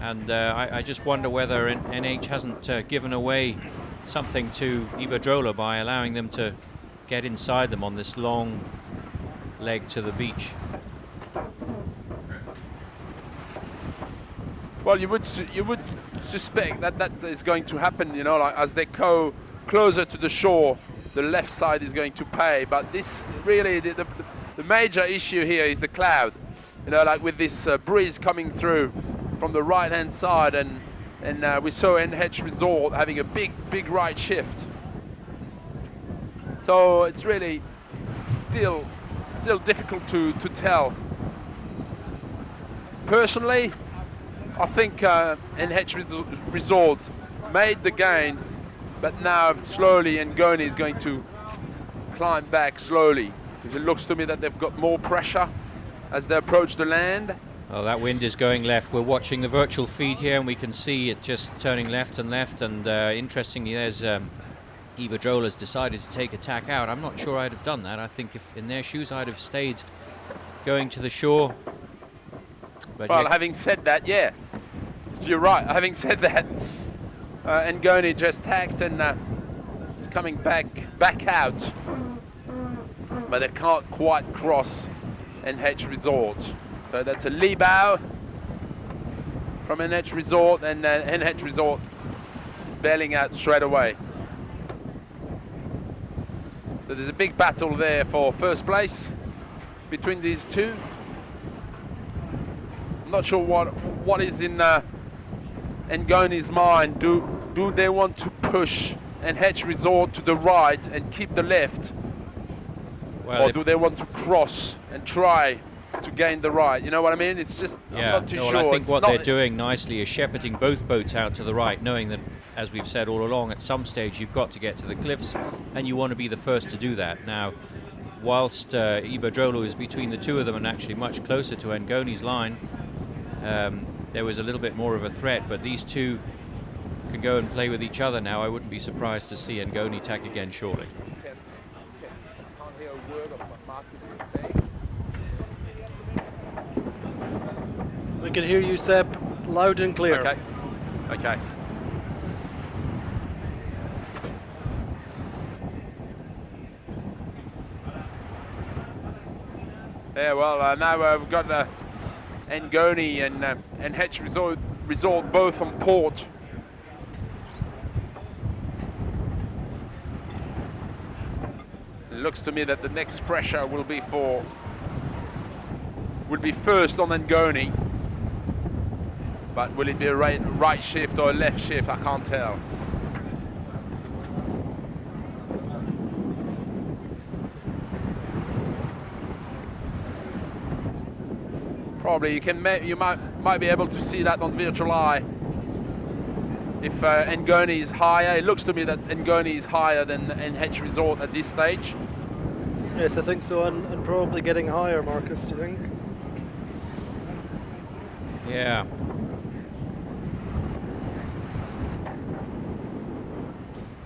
And I just wonder whether NH hasn't given away something to Iberdrola by allowing them to get inside them on this long leg to the beach. Well, you would suspect that that is going to happen, you know, like as they go closer to the shore, the left side is going to pay. But this really, the major issue here is the cloud, you know, like with this breeze coming through from the right hand side, and we saw NH Resort having a big right shift. So it's really still difficult to tell. Personally, I think NH Resort made the gain, but now slowly Ngoni is going to climb back slowly, because it looks to me that they've got more pressure as they approach the land. Oh, that wind is going left. We're watching the virtual feed here, and we can see it just turning left and left. And interestingly, there's Iberdrola's decided to take a tack out. I'm not sure I'd have done that. I think if in their shoes, I'd have stayed going to the shore. But well, having said that, yeah, you're right. Having said that, Ngoni just tacked and is coming back out, but they can't quite cross NH Resort. So that's a lee bow from NH Resort, and NH Resort is bailing out straight away. So there's a big battle there for first place between these two. I'm not sure what is in Ngoni's mind. Do they want to push NH Resort to the right and keep the left, or do they want to cross and try to gain the right? You know what I mean? It's just, yeah, I'm not too sure. I think what they're doing nicely is shepherding both boats out to the right, knowing that, as we've said all along, at some stage you've got to get to the cliffs, and you want to be the first to do that. Now, whilst Iberdrola is between the two of them and actually much closer to Ngoni's line, there was a little bit more of a threat, but these two can go and play with each other now. I wouldn't be surprised to see Ngoni tack again shortly. We can hear you, Seb, loud and clear. Okay. Okay. Yeah, well, now we've got Ngoni and NH Resort both on port. It looks to me that the next pressure will be first on Ngoni. But will it be a right shift or a left shift? I can't tell. Probably you might be able to see that on virtual eye. If Ngoni is higher, it looks to me that Ngoni is higher than NH Resort at this stage. Yes, I think so, and probably getting higher, Marcus, do you think? Yeah,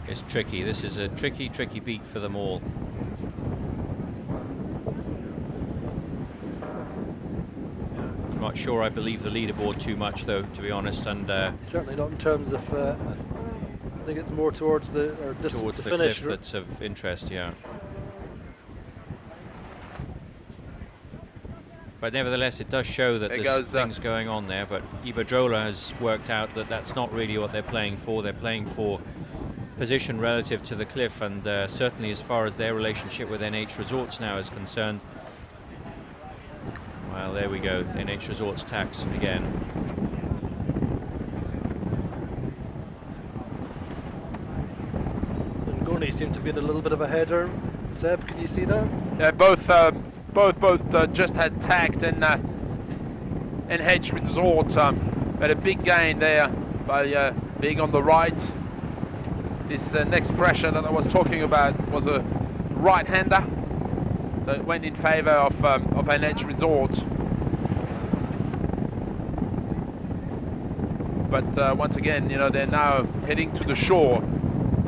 it's tricky. This is a tricky beat for them all. I'm not sure I believe the leaderboard too much, though, to be honest, and certainly not in terms of. I think it's more towards the distance to the finish. cliff that's of interest, yeah. But nevertheless, it does show that there's things going on there. But Iberdrola has worked out that that's not really what they're playing for. They're playing for position relative to the cliff, and certainly as far as their relationship with NH Resorts now is concerned. Well, there we go. NH Resorts tax again. Ngoni seemed to be in a little bit of a header. Seb, can you see that? Yeah, both just had tagged, and NH Resorts had a big gain there by being on the right. This next pressure that I was talking about was a right-hander, so it went in favour of NH Resorts. But once again, you know, they're now heading to the shore,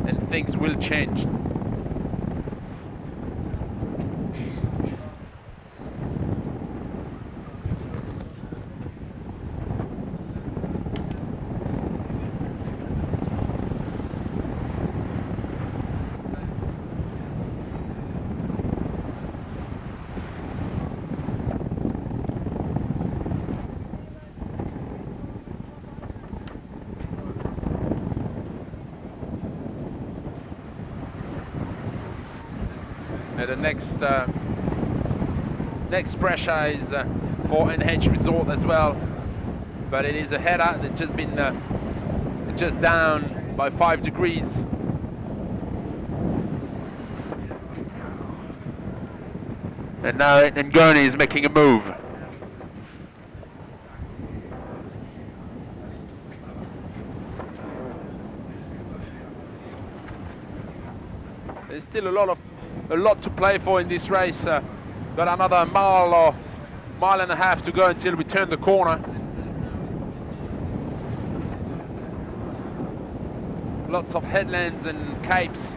and things will change. The next pressure is for NH Resort as well, but it is a header that's just been just down by 5 degrees. And now Ngoni is making a move. There's still a lot to play for in this race. Got another mile or mile and a half to go until we turn the corner. Lots of headlands and capes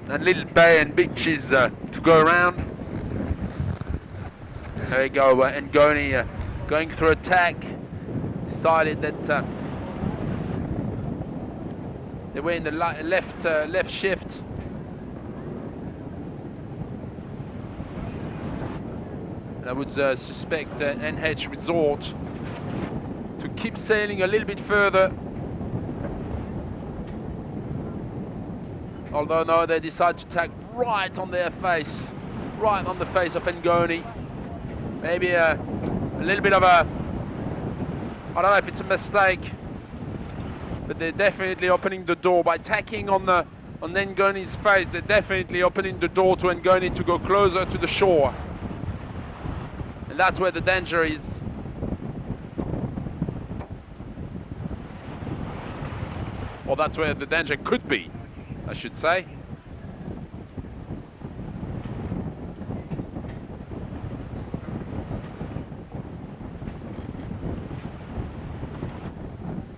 and little bay and beaches to go around. There we go, Ngoni going through attack. Decided that they were in the left shift. And I would suspect NH Resort to keep sailing a little bit further. Although now they decide to tack right on their face, right on the face of Ngoni. Maybe a little bit of a, I don't know if it's a mistake, but they're definitely opening the door by tacking on Ngoni's face. They're definitely opening the door to Ngoni to go closer to the shore. And that's where the danger is. Or that's where the danger could be, I should say.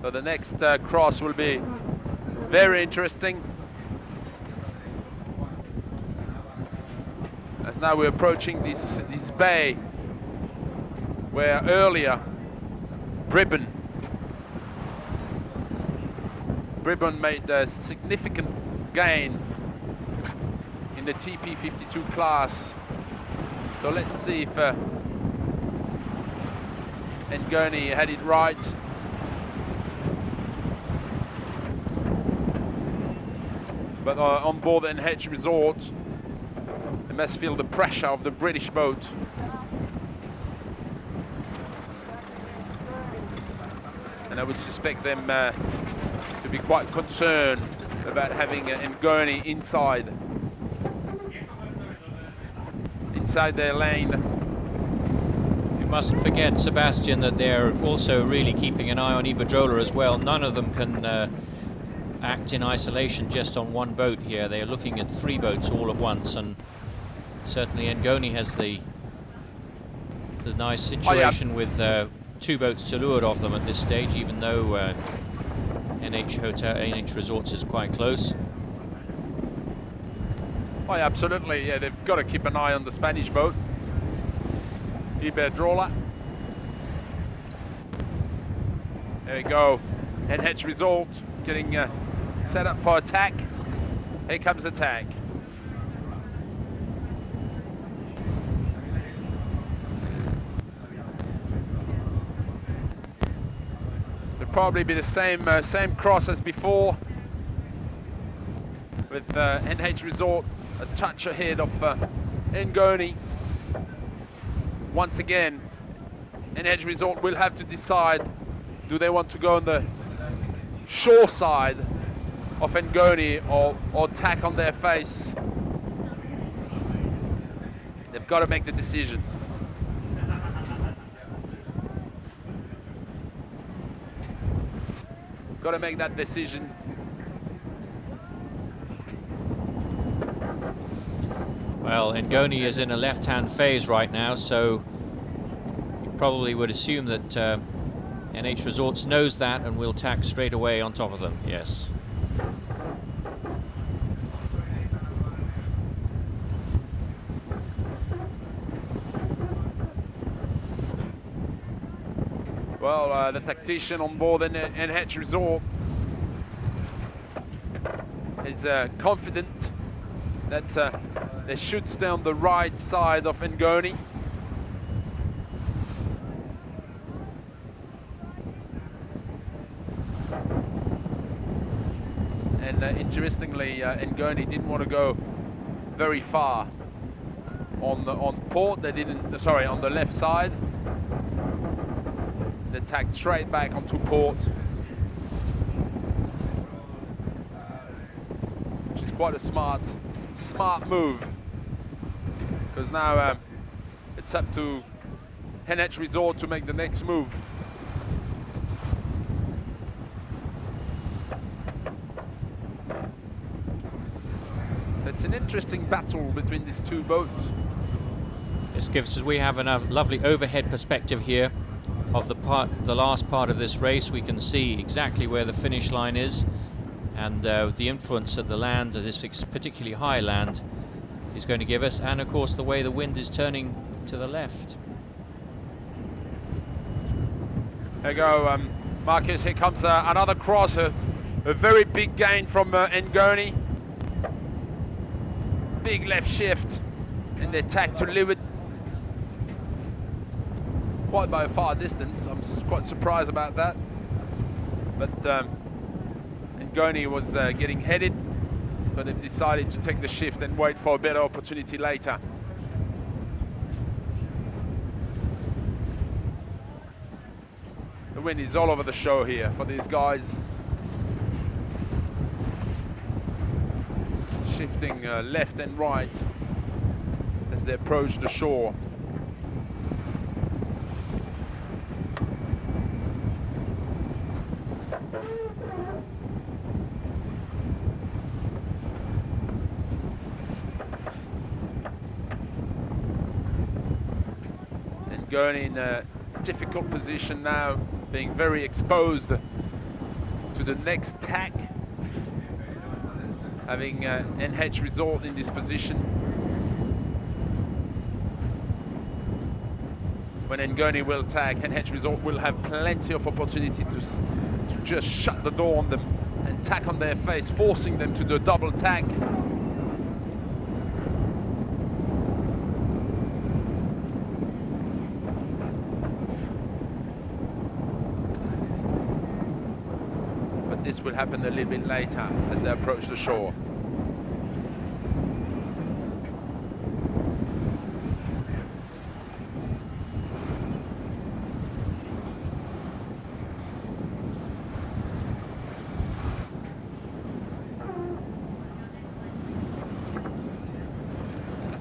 So the next cross will be very interesting. As now we're approaching this bay where earlier Bribon made a significant gain in the TP52 class. So let's see if Ngoni had it right. But on board the NH Resort, they must feel the pressure of the British boat. And I would suspect them to be quite concerned about having Ngoni inside their lane. You mustn't forget, Sebastian, that they're also really keeping an eye on Iberdrola as well. None of them can act in isolation just on one boat here. They're looking at 3 boats all at once, and certainly Ngoni has the nice situation with 2 boats to leeward of them at this stage, even though NH Resorts is quite close. Oh, yeah, absolutely. Yeah, they've got to keep an eye on the Spanish boat, Iberdrola. There we go. NH Resort getting set up for attack. Here comes attack. It'll probably be the same cross as before, with NH Resort a touch ahead of Ngoni. Once again, NH Resort will have to decide, do they want to go on the shore side of Ngoni or tack on their face? They've got to make the decision. Got to make that decision. Well, Ngoni is in a left-hand phase right now, so you probably would assume that NH Resorts knows that and will tack straight away on top of them, yes. Well, the tactician on board NH Resort is confident that they should stay on the right side of Ngoni. And interestingly, Ngoni didn't want to go very far on port. They didn't. Sorry, on the left side. They tacked straight back onto port, which is quite a smart move, because now it's up to NH Resort to make the next move. It's an interesting battle between these two boats. This gives us, we have a lovely overhead perspective here of the last part of this race. We can see exactly where the finish line is, and the influence that the land, this particularly high land, is going to give us, and of course the way the wind is turning to the left. There you go, Marcus. Here comes another cross, a very big gain from Ngoni. Big left shift in the attack to leeward. Quite by a far distance. I'm quite surprised about that. But Ngoni was getting headed, but they've decided to take the shift and wait for a better opportunity later. The wind is all over the show here for these guys. Shifting left and right as they approach the shore. And going in a difficult position now, being very exposed to the next tack. Having NH Resort in this position. When Ngoni will tack, NH Resort will have plenty of opportunity to just shut the door on them and tack on their face, forcing them to do a double tack. But this will happen a little bit later as they approach the shore.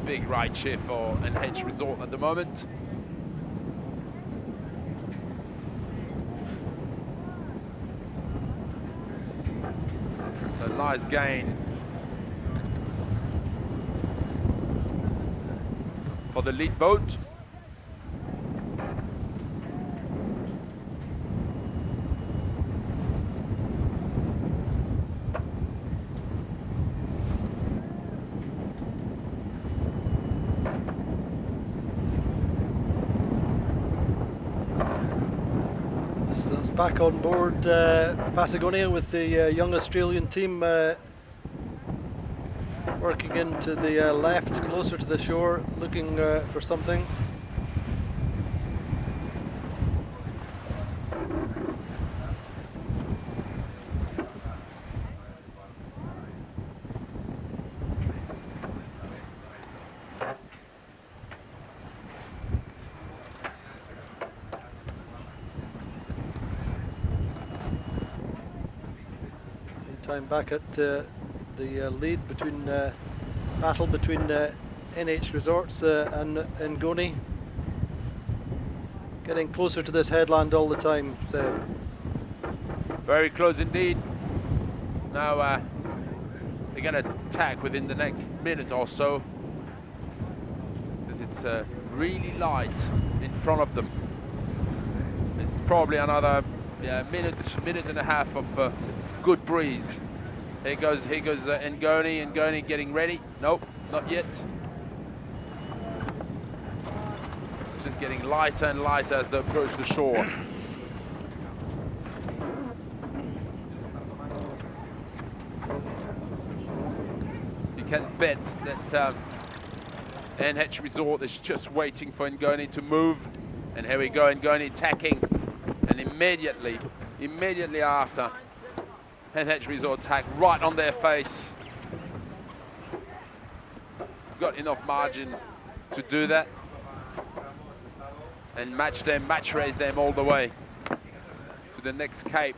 Big right shift for NH Resort at the moment. A nice gain for the lead boat. back on board Patagonia with the young Australian team working into the left, closer to the shore, looking for something. Time back at the lead between battle between NH Resorts and Ngoni. Getting closer to this headland all the time. So Very close indeed. Now they're going to attack within the next minute or so, because it's really light in front of them. It's probably another minute and a half of good breeze. Here goes Ngoni getting ready. Nope, not yet. Just getting lighter and lighter as they approach the shore. You can bet that NH Resort is just waiting for Ngoni to move. And here we go, Ngoni attacking. And immediately after, NH Resort attack right on their face. Got enough margin to do that and match race them all the way to the next cape.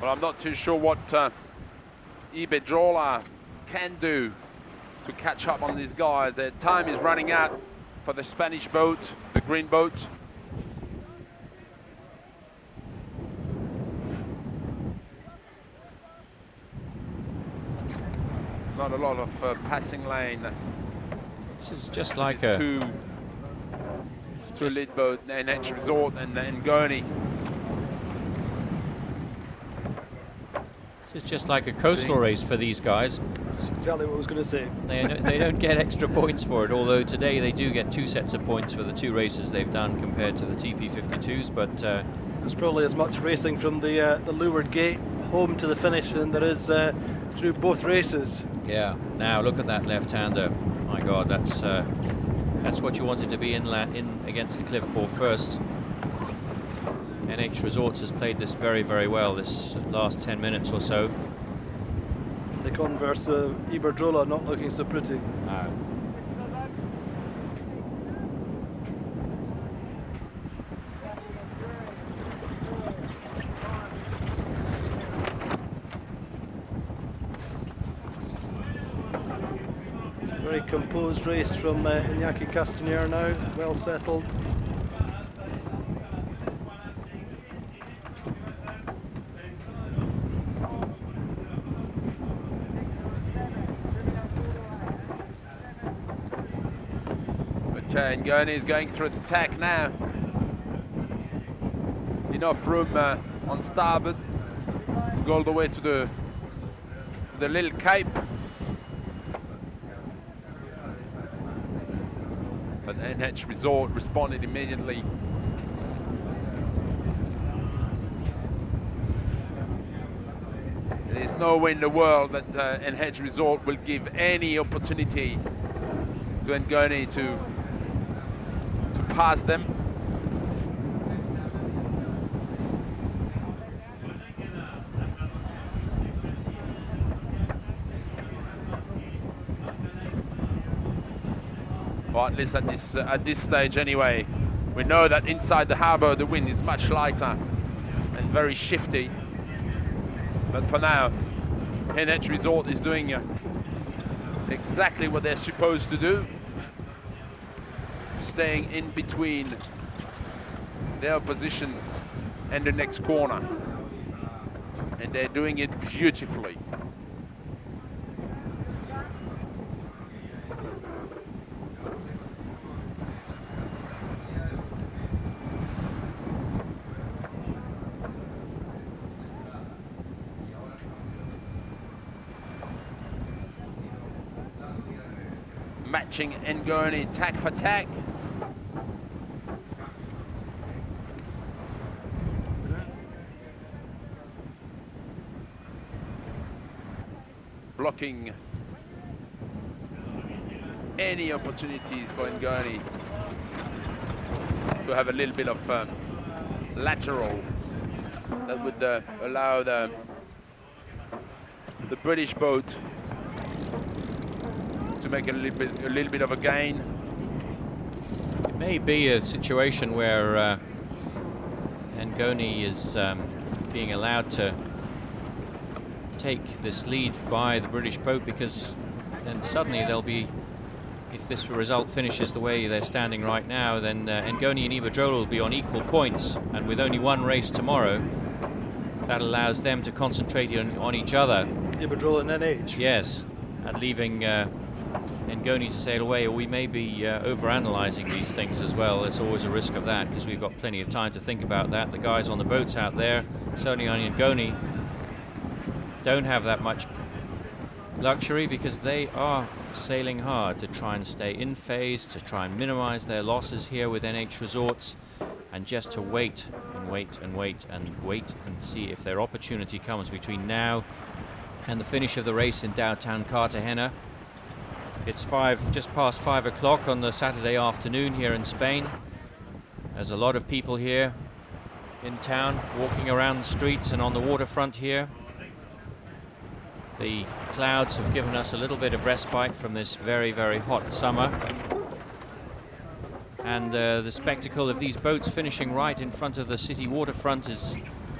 Well, I'm not too sure what Iberdrola can do to catch up on these guys. Their time is running out for the Spanish boat, the green boat. Not a lot of passing lane. This is just like a two lead boat, NH Resort and Ngoni. This is just like a coastal race for these guys. that's exactly what I was going to say. They don't get extra points for it, although today they do get 2 sets of points for the 2 races they've done compared to the TP52s, but There's probably as much racing from the leeward gate home to the finish than there is through both races. yeah. Now look at that left-hander. My God, that's what you wanted to be in against the cliff for first. NH Resorts has played this very, very well this last 10 minutes or so. The converse, Iberdrola not looking so pretty. It's a very composed race from Iñaki Castañer now, well settled. Ngoni is going through the attack now. Enough room on starboard to go all the way to the little cape. But NH Resort responded immediately. There's no way in the world that NH Resort will give any opportunity to Ngoni to pass them. Or at least at this stage anyway. We know that inside the harbour the wind is much lighter and very shifty. But for now, NH Resort is doing exactly what they're supposed to do. Staying in between their opposition and the next corner. and they're doing it beautifully. Matching Ngoni tack for tack. Blocking any opportunities for Ngoni to have a little bit of lateral that would allow the British boat to make a little bit of a gain. It may be a situation where Ngoni is being allowed to take this lead by the British boat, because then suddenly they'll be, if this result finishes the way they're standing right now, then Ngoni and Iberdrola will be on equal points, and with only one race tomorrow, that allows them to concentrate on each other. Iberdrola and NH. Yes, and leaving Ngoni to sail away. Or we may be overanalyzing these things as well. It's always a risk of that, because we've got plenty of time to think about that. The guys on the boats out there, certainly on Ngoni, don't have that much luxury, because they are sailing hard to try and stay in phase, to try and minimize their losses here with NH Resorts, and just to wait and wait and wait and wait and see if their opportunity comes between now and the finish of the race in downtown Cartagena. It's just past 5 o'clock on the Saturday afternoon here in Spain. There's a lot of people here in town walking around the streets and on the waterfront here. The clouds have given us a little bit of respite from this very, very hot summer. And the spectacle of these boats finishing right in front of the city waterfront has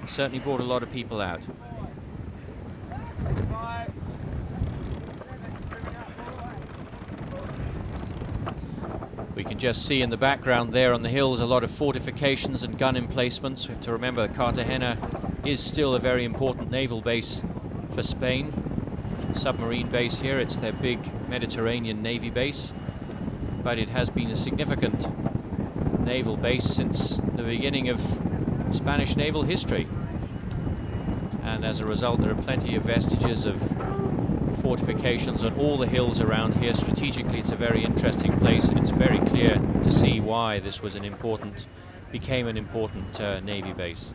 certainly brought a lot of people out. We can just see in the background there on the hills a lot of fortifications and gun emplacements. We have to remember Cartagena is still a very important naval base for Spain. Submarine base here, it's their big Mediterranean Navy base, but it has been a significant naval base since the beginning of Spanish naval history, and as a result there are plenty of vestiges of fortifications on all the hills around here. Strategically it's a very interesting place, and it's very clear to see why this was became an important Navy base.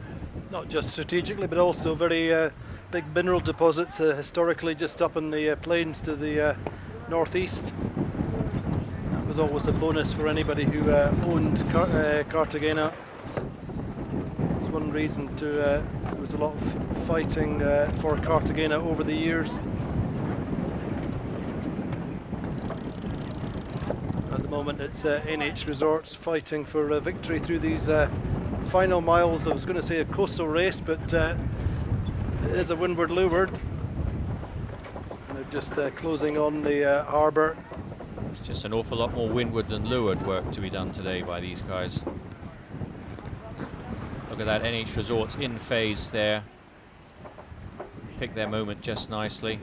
Not just strategically, but also very big mineral deposits historically just up in the plains to the northeast. That was always a bonus for anybody who owned Cartagena. It's one reason there was a lot of fighting for Cartagena over the years. At the moment it's NH Resorts fighting for victory through these final miles. I was going to say a coastal race, but it is a windward-leeward. And they're just closing on the harbour. It's just an awful lot more windward than leeward work to be done today by these guys. Look at that, NH Resorts in phase there. Pick their moment just nicely.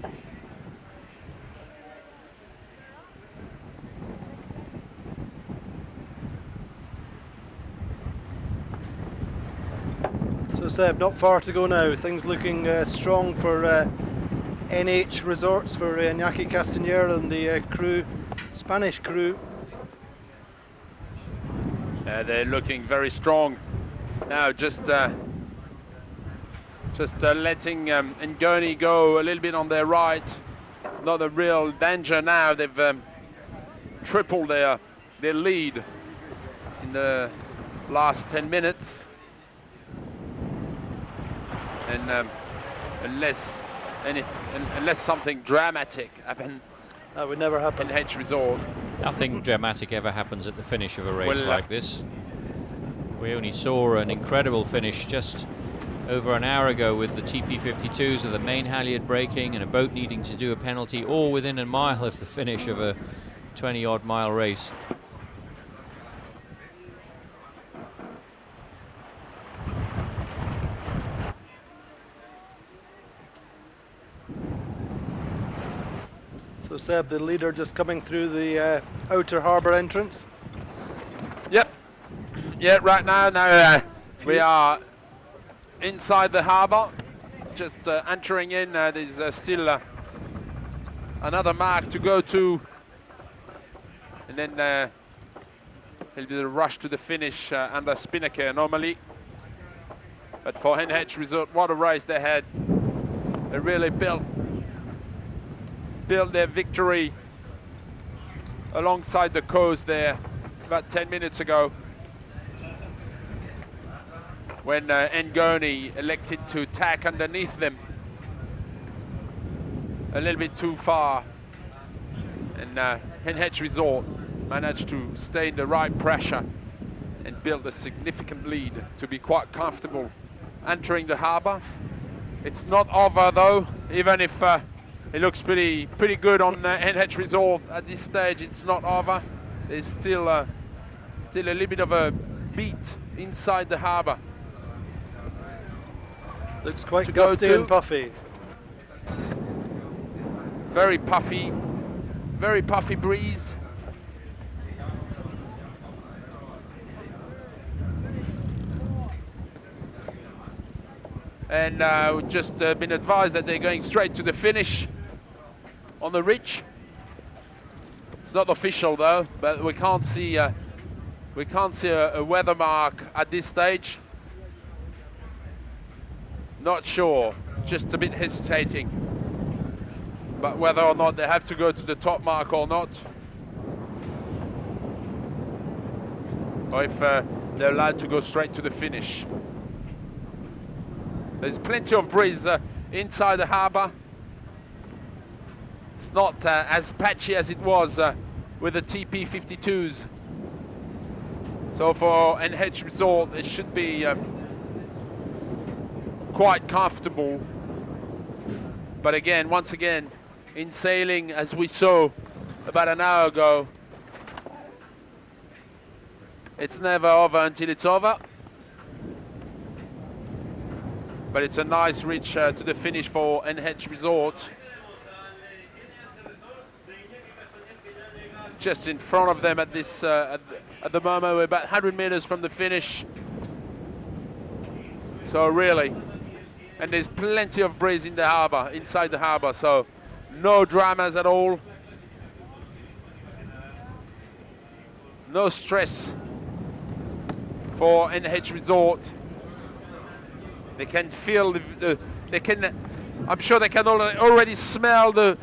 So Seb, not far to go now. Things looking strong for NH Resorts, for Iñaki Castañer and the crew, Spanish crew. They're looking very strong now. Just letting Ngoni go a little bit on their right. It's not a real danger now. They've tripled their lead in the last 10 minutes. And unless something dramatic happens, That would never happen. in H Resort. Nothing dramatic ever happens at the finish of a race like this. We only saw an incredible finish just over an hour ago with the TP52s with the main halyard breaking and a boat needing to do a penalty, all within a mile of the finish of a 20-odd mile race. So Seb, the leader, just coming through the outer harbour entrance. Yep. Yeah, right now we are inside the harbour, just entering in. There's still another mark to go to, and then it'll be the rush to the finish under Spinnaker normally. But for NH Resort, what a race they had. They really built their victory alongside the coast there about 10 minutes ago, when Ngoni elected to tack underneath them a little bit too far, and NH Resort managed to stay in the right pressure and build a significant lead to be quite comfortable entering the harbour. It's not over though, even if it looks pretty good on NH Resort at this stage. It's not over. There's still a little bit of a beat inside the harbour. Looks quite gusty and puffy. Very puffy breeze. And we've just been advised that they're going straight to the finish on the ridge. It's not official though, but we can't see a weather mark at this stage. Not sure, just a bit hesitating. But whether or not they have to go to the top mark or not, or if they're allowed to go straight to the finish. There's plenty of breeze inside the harbour. It's not as patchy as it was with the TP52s. So for NH Resort, it should be quite comfortable. But again, once again, in sailing, as we saw about an hour ago, it's never over until it's over. But it's a nice reach to the finish for NH Resort. Just in front of them at this at the moment, we're about 100 meters from the finish. So really, and there's plenty of breeze in the harbour, inside the harbour, so no dramas at all. No stress for NH Resort. They can feel I'm sure they can already smell the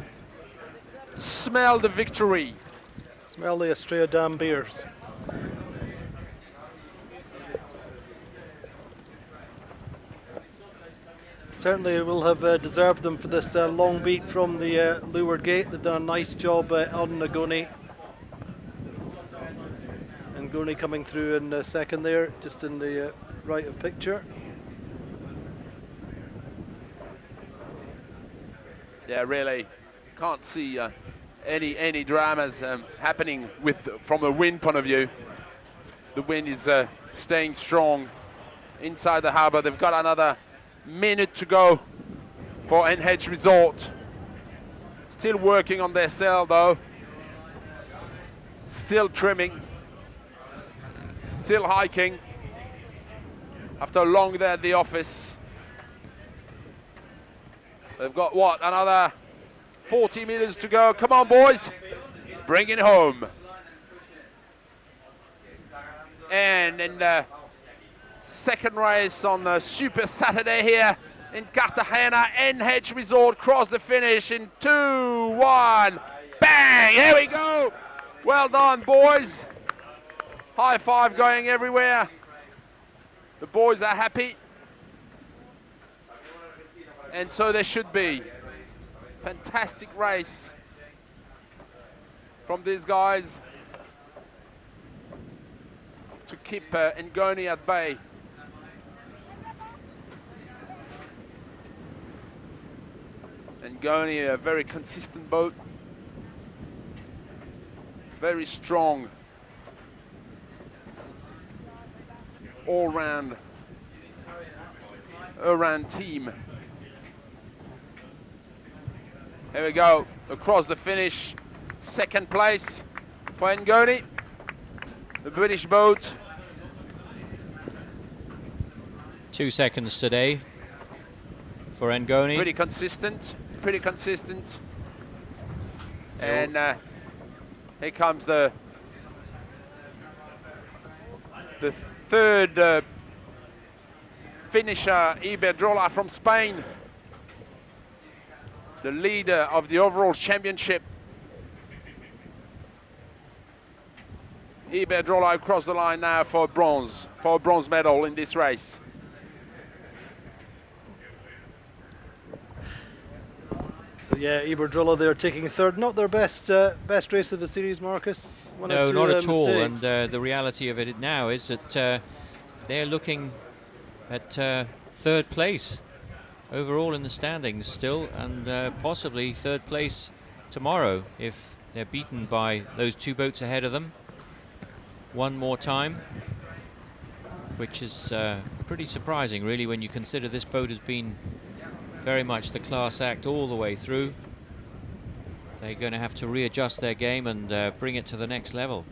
victory. Smell the Australia Dam beers. Certainly will have deserved them for this long beat from the leeward gate. They've done a nice job on Ngoni. And Ngoni coming through in second there, just in the right of picture. Yeah, really can't see any dramas happening from a wind point of view. The wind is staying strong inside the harbour. They've got another minute to go for NH Resort. Still working on their sail though. Still trimming. Still hiking. After a long day at the office. They've got what, another 40 meters to go. Come on, boys, bring it home. And in the second race on the Super Saturday here in Cartagena, NH Resort cross the finish in 2-1. Bang, here we go. Well done, boys. High five going everywhere. The boys are happy. And so there should be. Fantastic race from these guys to keep Ngoni at bay. Ngoni, a very consistent boat, very strong, all-round team. Here we go, across the finish. Second place for Ngoni, the British boat. 2 seconds today for Ngoni. Pretty consistent, pretty consistent. And here comes the third finisher, Iberdrola from Spain, the leader of the overall championship. Iberdrola across the line now for a bronze medal in this race. So yeah, Iberdrola, they're taking third. Not their best race of the series, Marcus. No, not at all. Mistakes. And the reality of it now is that they're looking at third place overall in the standings still, and possibly third place tomorrow if they're beaten by those 2 boats ahead of them one more time, which is pretty surprising really when you consider this boat has been very much the class act all the way through. They're going to have to readjust their game and bring it to the next level.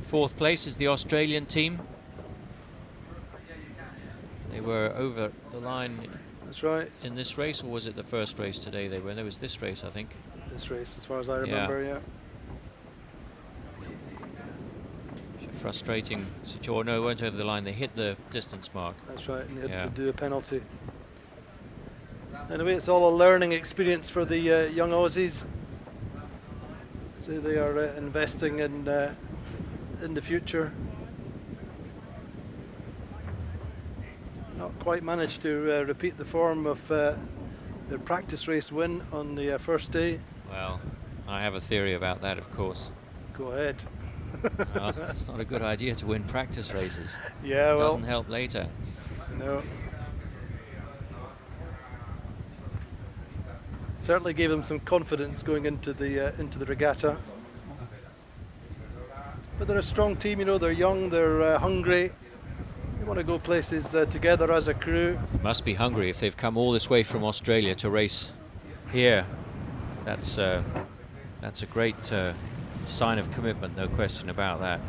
4th place is the Australian team. They were over the line. That's right. In this race, or was it the first race today they were? There was this race, I think. This race, as far as I remember, yeah. Frustrating situation. No, weren't over the line. They hit the distance mark. That's right, and they had Yeah. to do a penalty. Anyway, it's all a learning experience for the young Aussies. So they are investing in the future. Not quite managed to repeat the form of their practice race win on the first day. Well, I have a theory about that, of course. Go ahead. Well, it's not a good idea to win practice races. Yeah, It well, doesn't help later. no. Certainly gave them some confidence going into the regatta. But they're a strong team, you know. They're young, they're hungry. They want to go places together as a crew. Must be hungry if they've come all this way from Australia to race here. That's a great sign of commitment, no question about that.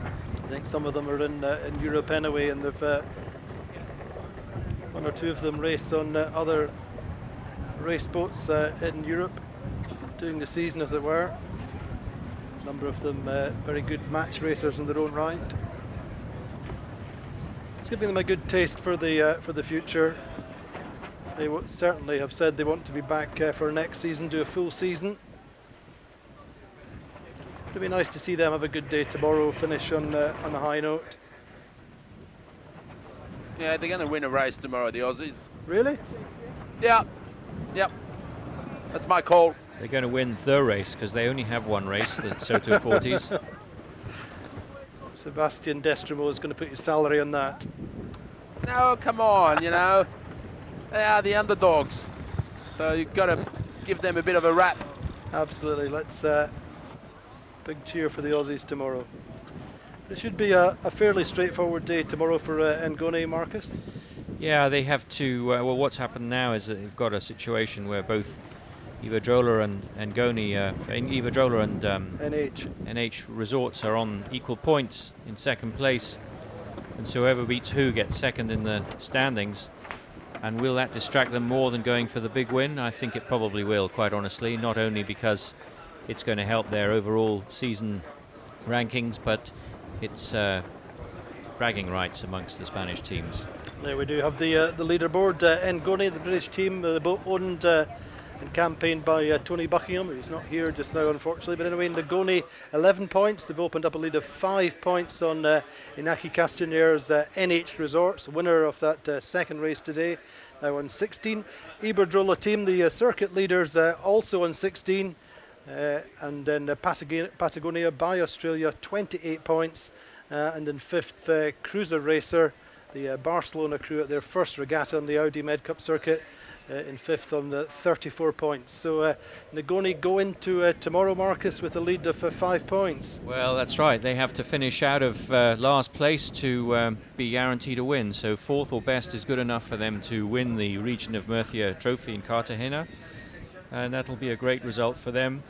I think some of them are in Europe anyway, and they've 1 or 2 of them raced on other race boats in Europe, doing the season as it were. A number of them very good match racers in their own right. It's giving them a good taste for the future. They certainly have said they want to be back for next season, do a full season. It'd be nice to see them have a good day tomorrow, finish on a high note. Yeah, they're going to win a race tomorrow, the Aussies. Really? Yeah, yep. That's my call. They're going to win the race because they only have 1 race, the Soto 40s. Sebastian Destremo is going to put his salary on that. No, come on, you know. They are the underdogs. So you've got to give them a bit of a rap. Absolutely. Let's big cheer for the Aussies tomorrow. It should be a fairly straightforward day tomorrow for Ngoni, Marcus. Yeah, they have to. Well, what's happened now is that they've got a situation where both Iberdrola and Ngoni, Iberdrola and NH Resorts are on equal points in second place, and so whoever beats who gets second in the standings. And will that distract them more than going for the big win? I think it probably will, quite honestly, not only because it's going to help their overall season rankings, but it's bragging rights amongst the Spanish teams. There we do have the leaderboard. Ngoni, the British team, the boat owned and campaigned by Tony Buckingham, who's not here just now, unfortunately. But anyway, Ngoni, 11 points. They've opened up a lead of 5 points on Inaki Castanier's NH Resorts, winner of that second race today, now on 16. Iberdrola team, the circuit leaders, also on 16. And then Patagonia by Australia, 28 points. And in 5th, Cruiser Racer, the Barcelona crew at their first regatta on the Audi MedCup circuit, in fifth on 34 points. So Nagoni go into tomorrow, Marcus, with a lead of 5 points. Well, that's right. They have to finish out of last place to be guaranteed a win. So fourth or best is good enough for them to win the Region of Murcia Trophy in Cartagena. And that'll be a great result for them.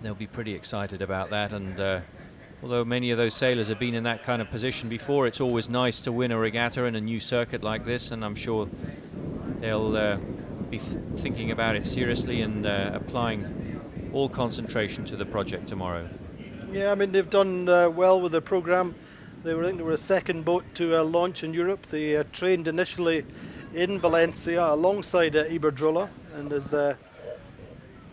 They'll be pretty excited about that. And although many of those sailors have been in that kind of position before, it's always nice to win a regatta in a new circuit like this. And I'm sure they'll be thinking about it seriously and applying all concentration to the project tomorrow. Yeah, I mean, they've done well with the programme. I think they were a second boat to launch in Europe. They trained initially in Valencia alongside Iberdrola, and as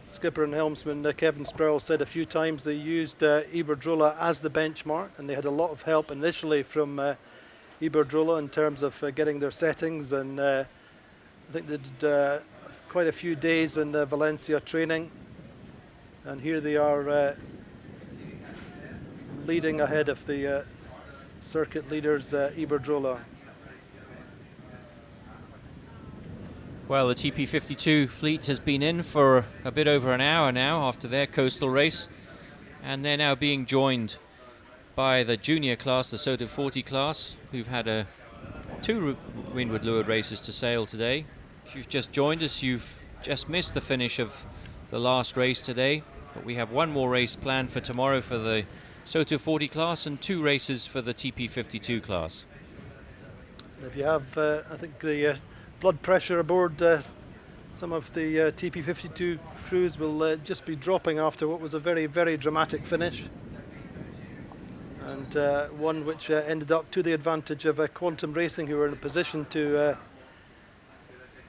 skipper and helmsman Kevin Sproul said a few times, they used Iberdrola as the benchmark, and they had a lot of help initially from Iberdrola in terms of getting their settings, and I think they did quite a few days in Valencia training, and here they are leading ahead of the circuit leaders Iberdrola. Well, the TP52 fleet has been in for a bit over an hour now after their coastal race, and they're now being joined by the junior class, the SOTA 40 class, who've had two windward leeward races to sail today. If you've just joined us, you've just missed the finish of the last race today, but we have one more race planned for tomorrow for the SOTA 40 class and two races for the TP52 class. If you have, I think the blood pressure aboard some of the TP52 crews will just be dropping after what was a very, very dramatic finish, and one which ended up to the advantage of Quantum Racing, who were in a position to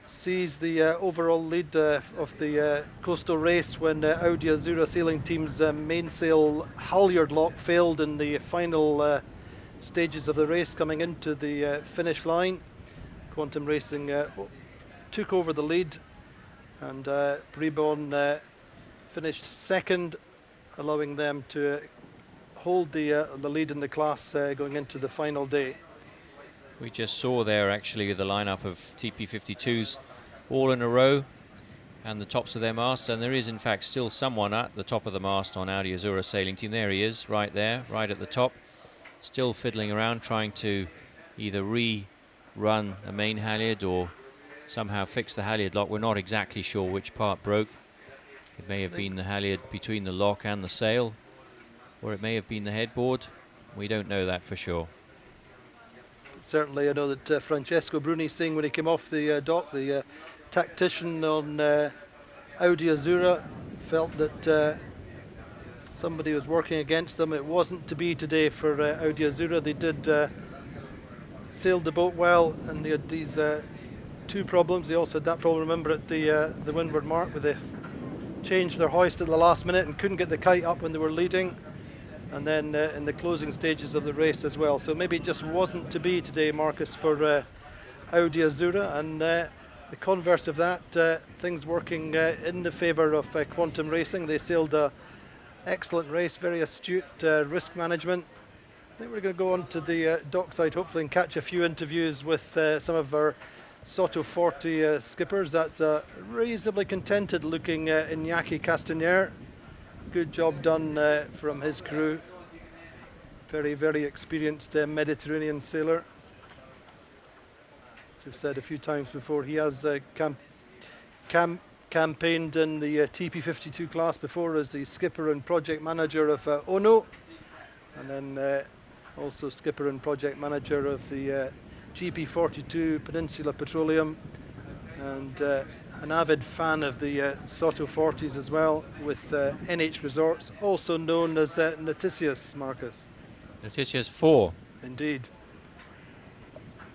seize the overall lead of the coastal race when Audi Azura sailing team's mainsail halyard lock failed in the final stages of the race coming into the finish line. Quantum Racing took over the lead, and Bribon finished second, allowing them to hold the lead in the class going into the final day. We just saw there actually the lineup of TP52s all in a row and the tops of their masts, and there is in fact still someone at the top of the mast on Audi Azura sailing team. There he is, right there, right at the top, still fiddling around trying to either run a main halyard or somehow fix the halyard lock. We're not exactly sure which part broke. It may have been the halyard between the lock and the sail, or it may have been the headboard. We don't know that for sure. Certainly, I know that Francesco Bruni saying when he came off the dock, the tactician on Audi Azura felt that somebody was working against them. It wasn't to be today for Audi Azura. They did sail the boat well, and they had these two problems. They also had that problem, remember, at the windward mark, where they changed their hoist at the last minute and couldn't get the kite up when they were leading, and then in the closing stages of the race as well. So maybe it just wasn't to be today, Marcus, for Audi Azura, and the converse of that, things working in the favour of Quantum Racing. They sailed an excellent race, very astute risk management. I think we're going to go on to the dockside hopefully and catch a few interviews with some of our SOTA 40 skippers. That's a reasonably contented looking Iñaki Castañer. Good job done from his crew. Very, very experienced Mediterranean sailor. As I've said a few times before, he has campaigned in the TP52 class before as the skipper and project manager of Ono, and then also skipper and project manager of the GP42 Peninsula Petroleum, and an avid fan of the SOTA 40s as well, with NH Resorts, also known as Noticias, Marcus. Noticias 4. Indeed.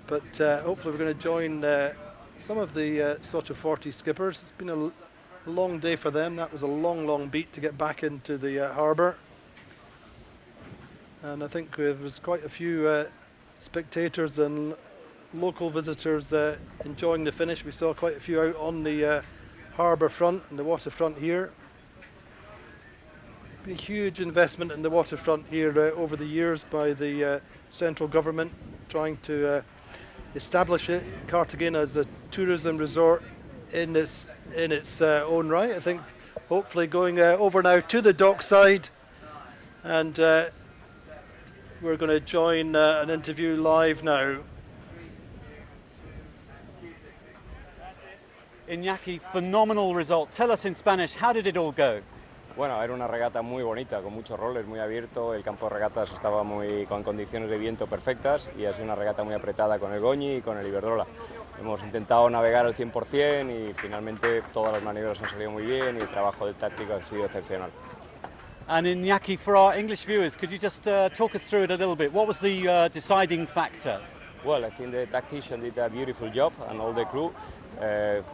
But hopefully we're going to join some of the SOTA 40 skippers. It's been a long day for them. That was a long, long beat to get back into the harbour. And I think there was quite a few spectators and local visitors enjoying the finish. We saw quite a few out on the harbour front and the waterfront here. Been a huge investment in the waterfront here over the years by the central government, trying to establish it, Cartagena, as a tourism resort in its own right. I think hopefully going over now to the dockside, and we're going to join an interview live now. Iñaki, phenomenal result. Tell us in Spanish, how did it all go? Bueno, era una regata muy bonita, con muchos roles, muy abierto, el campo de regatas estaba con condiciones de viento perfectas y ha sido una regata muy apretada con el Goñi y con el Iberdrola. Hemos intentado navegar al 100% y finalmente todas las maniobras han salido muy bien y el trabajo del táctico ha sido excepcional. And Iñaki, for our English viewers, could you just talk us through it a little bit? What was the deciding factor? Well, I think the tactician did a beautiful job and all the crew.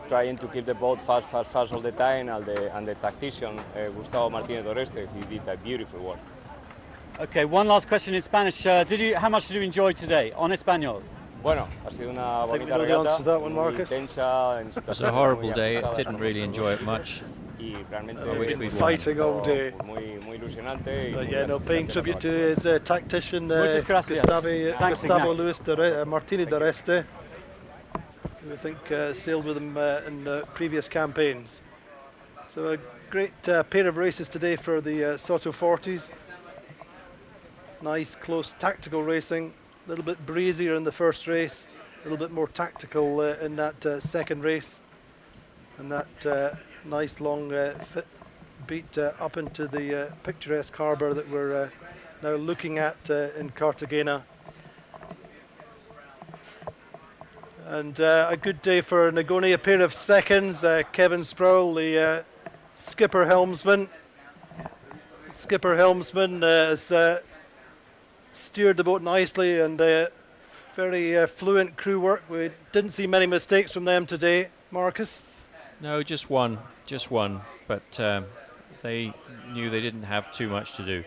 Trying to keep the boat fast all the time, and the tactician, Gustavo Martínez Oreste, he did a beautiful work. Okay, one last question in Spanish. How much did you enjoy today? En español. Bueno, ha sido una I think we bonita know the answer regata, to that one, muy Marcus. intensa. It was a horrible day. Didn't really enjoy it much. Y realmente I wish we'd won. Fighting all day. Muy ilusionante. But yeah, no, paying tribute to his tactician, Muchas gracias. Thanks, Gustavo Iñaki. Luis Martínez de Oreste, who I think sailed with him in previous campaigns. So a great pair of races today for the Soto 40s. Nice, close, tactical racing. A little bit breezier in the first race, a little bit more tactical in that second race, and that nice long fit beat up into the picturesque harbour that we're now looking at in Cartagena. And a good day for Nagoni, a pair of seconds. Kevin Sproul, the skipper helmsman. Skipper helmsman has steered the boat nicely and very fluent crew work. We didn't see many mistakes from them today, Marcus. No, just one, but they knew they didn't have too much to do.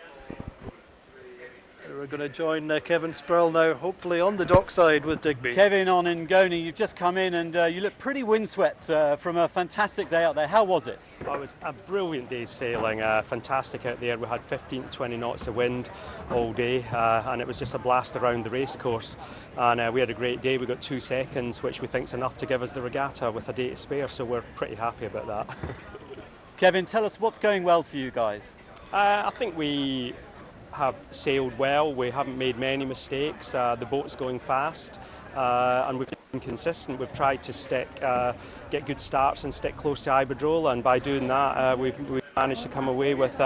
We're going to join Kevin Sproul now, hopefully on the dockside with Digby. Kevin, on Ngoni, you've just come in and you look pretty windswept from a fantastic day out there. How was it? It was a brilliant day's sailing, fantastic out there. We had 15 to 20 knots of wind all day and it was just a blast around the race course. And we had a great day. We got 2 seconds, which we think is enough to give us the regatta with a day to spare, so we're pretty happy about that. Kevin, tell us what's going well for you guys. I think we have sailed well. We haven't made many mistakes. The boat's going fast and we've been consistent. We've tried to get good starts and stick close to Iberdrola, and by doing that we've managed to come away with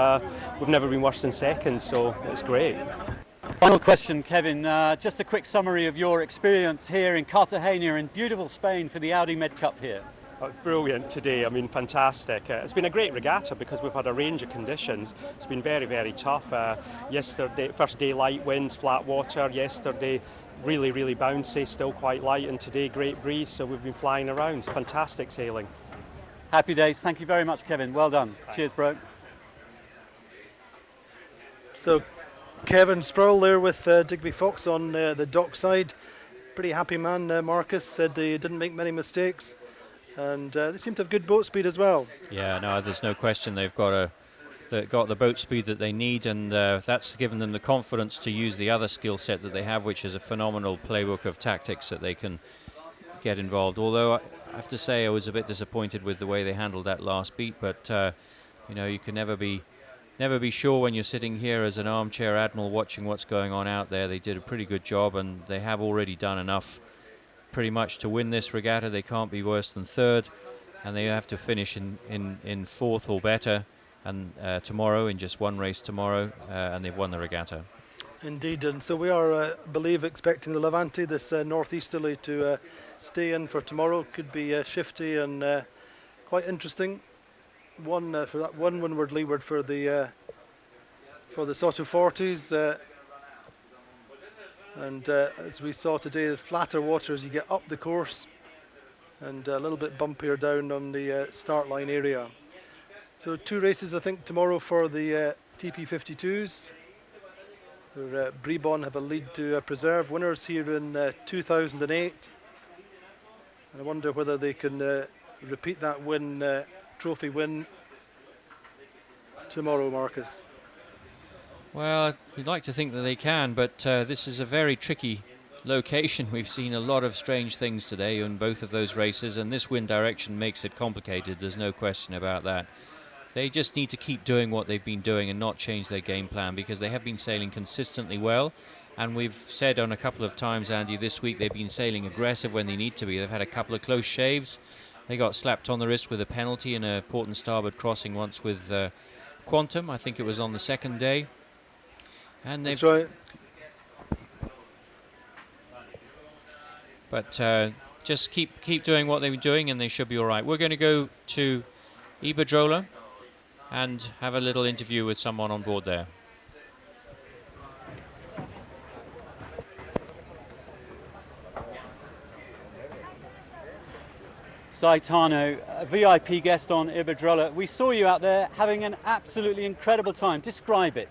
we've never been worse than second, so it's great. Final question, Kevin. Just a quick summary of your experience here in Cartagena in beautiful Spain for the Audi MedCup here. Brilliant today, I mean fantastic. It's been a great regatta because we've had a range of conditions. It's been very, very tough. Yesterday, first day light winds, flat water. Yesterday, really, really bouncy, still quite light, and today great breeze, so we've been flying around. Fantastic sailing. Happy days. Thank you very much, Kevin. Well done. Thanks. Cheers, bro. So Kevin Sproul there with Digby Fox on the dockside. Pretty happy man, Marcus, said they didn't make many mistakes. And they seem to have good boat speed as well. Yeah, no, there's no question they've got the boat speed that they need, and that's given them the confidence to use the other skill set that they have, which is a phenomenal playbook of tactics that they can get involved. Although I have to say I was a bit disappointed with the way they handled that last beat, but you know, you can never be sure when you're sitting here as an armchair admiral watching what's going on out there. They did a pretty good job, and they have already done enough pretty much to win this regatta. They can't be worse than third, and they have to finish in fourth or better, and tomorrow, in just one race tomorrow, and they've won the regatta. Indeed, and so we are, I believe, expecting the Levante, this northeasterly, to stay in for tomorrow. Could be shifty and quite interesting. One for that one windward leeward for the Soto 40s. And as we saw today, flatter water as you get up the course, and a little bit bumpier down on the start line area. So 2 races, I think, tomorrow for the TP52s. Where Bribon have a lead to preserve. Winners here in 2008. I wonder whether they can repeat that trophy win tomorrow, Marcus. Well, we'd like to think that they can, but this is a very tricky location, we've seen a lot of strange things today in both of those races, and this wind direction makes it complicated. There's no question about that. They just need to keep doing what they've been doing and not change their game plan, because they have been sailing consistently well. And we've said on a couple of times, Andy, this week they've been sailing aggressive when they need to be. They've had a couple of close shaves. They got slapped on the wrist with a penalty in a port and starboard crossing once with Quantum. I think it was on the second day. And they've... That's right. But just keep doing what they've been doing and they should be all right. We're going to go to Iberdrola and have a little interview with someone on board there. Saitano, a VIP guest on Iberdrola. We saw you out there having an absolutely incredible time. Describe it.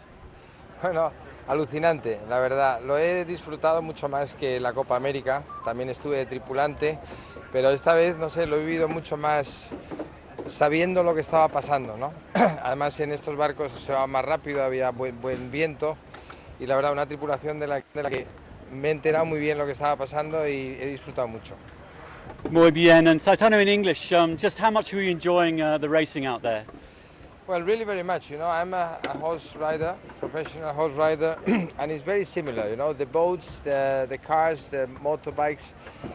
Bueno, alucinante, la verdad. Lo he disfrutado mucho más que la Copa América. También estuve de tripulante, pero esta vez, no sé, lo he vivido mucho más sabiendo lo que estaba pasando, ¿no? Además, en estos barcos se va más rápido, había buen viento y la verdad, una tripulación de la que me he enterado muy bien lo que estaba pasando y he disfrutado mucho. Muy bien. And Saitano, in English, just how much were you enjoying the racing out there? Well, really very much. You know, I'm a horse rider, professional horse rider, and it's very similar. You know, the boats, the cars, the motorbikes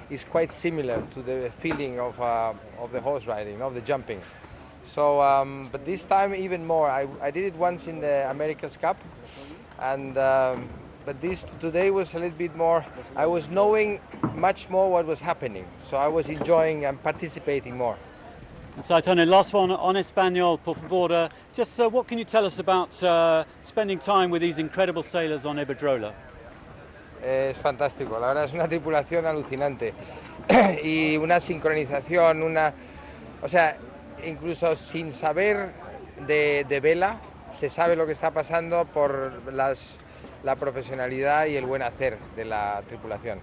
is quite similar to the feeling of the horse riding, of the jumping. So, but this time even more. I did it once in the America's Cup, and but today was a little bit more. I was knowing much more what was happening, so I was enjoying and participating more. And Saitano, last one on Espanol, por favor. Just what can you tell us about spending time with these incredible sailors on Iberdrola? Es fantástico, la verdad es una tripulación alucinante y una sincronización, o sea, incluso sin saber de vela, se sabe lo que está pasando por la profesionalidad y el buen hacer de la tripulación.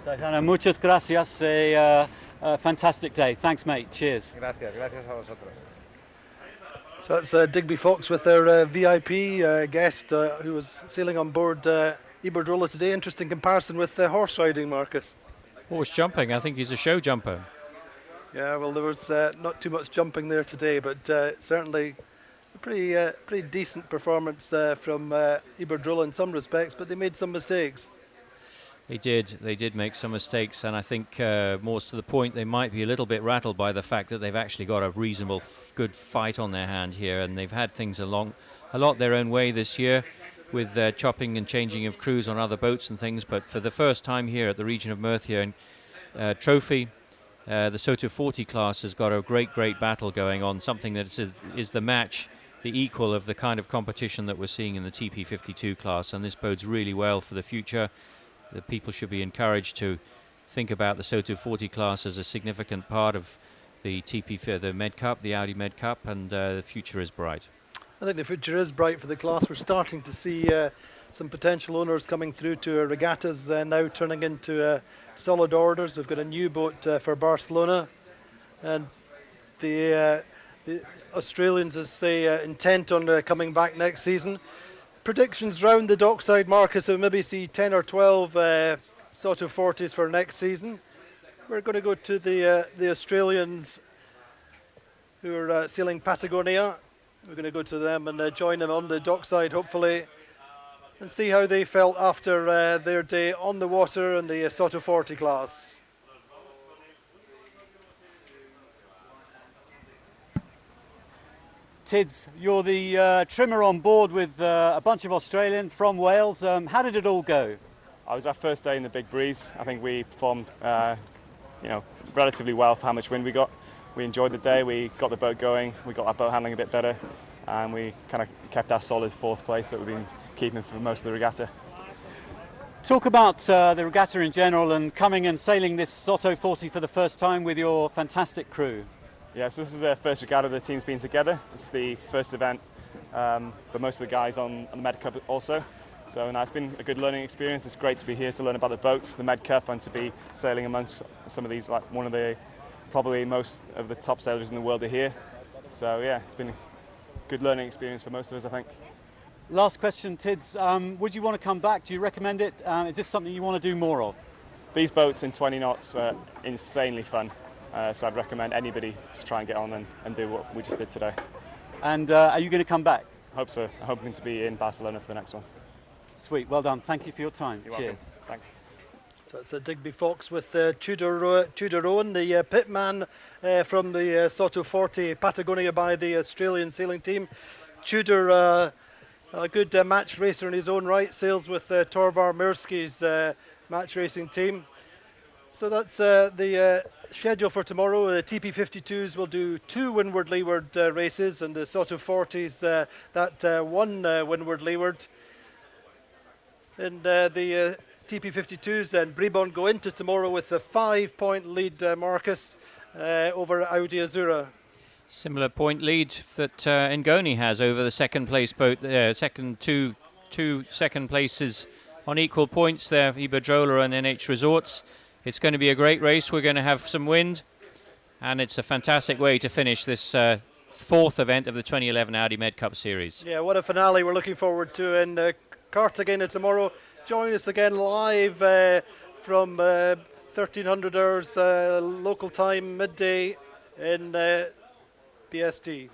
Saitano, muchas gracias. A fantastic day. Thanks, mate. Cheers. Gracias a vosotros. So that's Digby Fox with their VIP guest who was sailing on board Iberdrola today. Interesting comparison with horse riding, Marcus. Horse jumping, I think he's a show jumper. Yeah, well, there was not too much jumping there today, but certainly a pretty decent performance from Iberdrola in some respects, but they made some mistakes. They did make some mistakes, and I think more to the point, they might be a little bit rattled by the fact that they've actually got a reasonable, good fight on their hand here, and they've had things a lot their own way this year with chopping and changing of crews on other boats and things. But for the first time here at the region of Murcia and Trophy, the Soto 40 class has got a great battle going on, something that is the match, the equal of the kind of competition that we're seeing in the TP 52 class, and this bodes really well for the future. The people should be encouraged to think about the Soto 40 class as a significant part of the TP, the MedCup, the Audi MedCup, and the future is bright. I think the future is bright for the class. We're starting to see some potential owners coming through to regattas now turning into solid orders. We've got a new boat for Barcelona, and the Australians, as say, intent on coming back next season. Predictions round the dockside, Marcus, we'll maybe see 10 or 12 Soto 40s for next season. We're going to go to the Australians who are sailing Patagonia. We're going to go to them and join them on the dockside, hopefully, and see how they felt after their day on the water in the Soto 40 class. Tids, you're the trimmer on board with a bunch of Australians from Wales. How did it all go? It was our first day in the big breeze. I think we performed, relatively well for how much wind we got. We enjoyed the day. We got the boat going. We got our boat handling a bit better, and we kind of kept our solid fourth place that we've been keeping for most of the regatta. Talk about the regatta in general and coming and sailing this Soto 40 for the first time with your fantastic crew. Yeah, so this is the first regatta the team's been together. It's the first event for most of the guys on the MedCup also. So it's been a good learning experience. It's great to be here to learn about the boats, the MedCup, and to be sailing amongst some of these, like one of the, probably most of the top sailors in the world are here. So yeah, it's been a good learning experience for most of us, I think. Last question, Tids. Would you want to come back? Do you recommend it? Is this something you want to do more of? these boats in 20 knots are insanely fun. So I'd recommend anybody to try and get on and do what we just did today. And are you going to come back? Hope so. I'm hoping to be in Barcelona for the next one. Sweet, well done. Thank you for your time. You're Cheers. welcome. Thanks. So it's Digby Fox with Tudor Owen, the pitman from the Soto 40 Patagonia by the Australian sailing team. Tudor, a good match racer in his own right, sails with Torvar Mirsky's match racing team. So that's the schedule for tomorrow. The TP52s will do 2 windward-leeward races, and the Soto 40s that 1 windward-leeward. And the TP52s and Bribon go into tomorrow with a 5-point lead, Marcus, over Audi Azura. Similar point lead that Ngoni has over the second place boat. Two second places on equal points there, Iberdrola and NH Resorts. It's going to be a great race. We're going to have some wind, and it's a fantastic way to finish this fourth event of the 2011 Audi MedCup series. Yeah, what a finale we're looking forward to in Cartagena tomorrow. Join us again live from 1300 hours local time, midday in BST.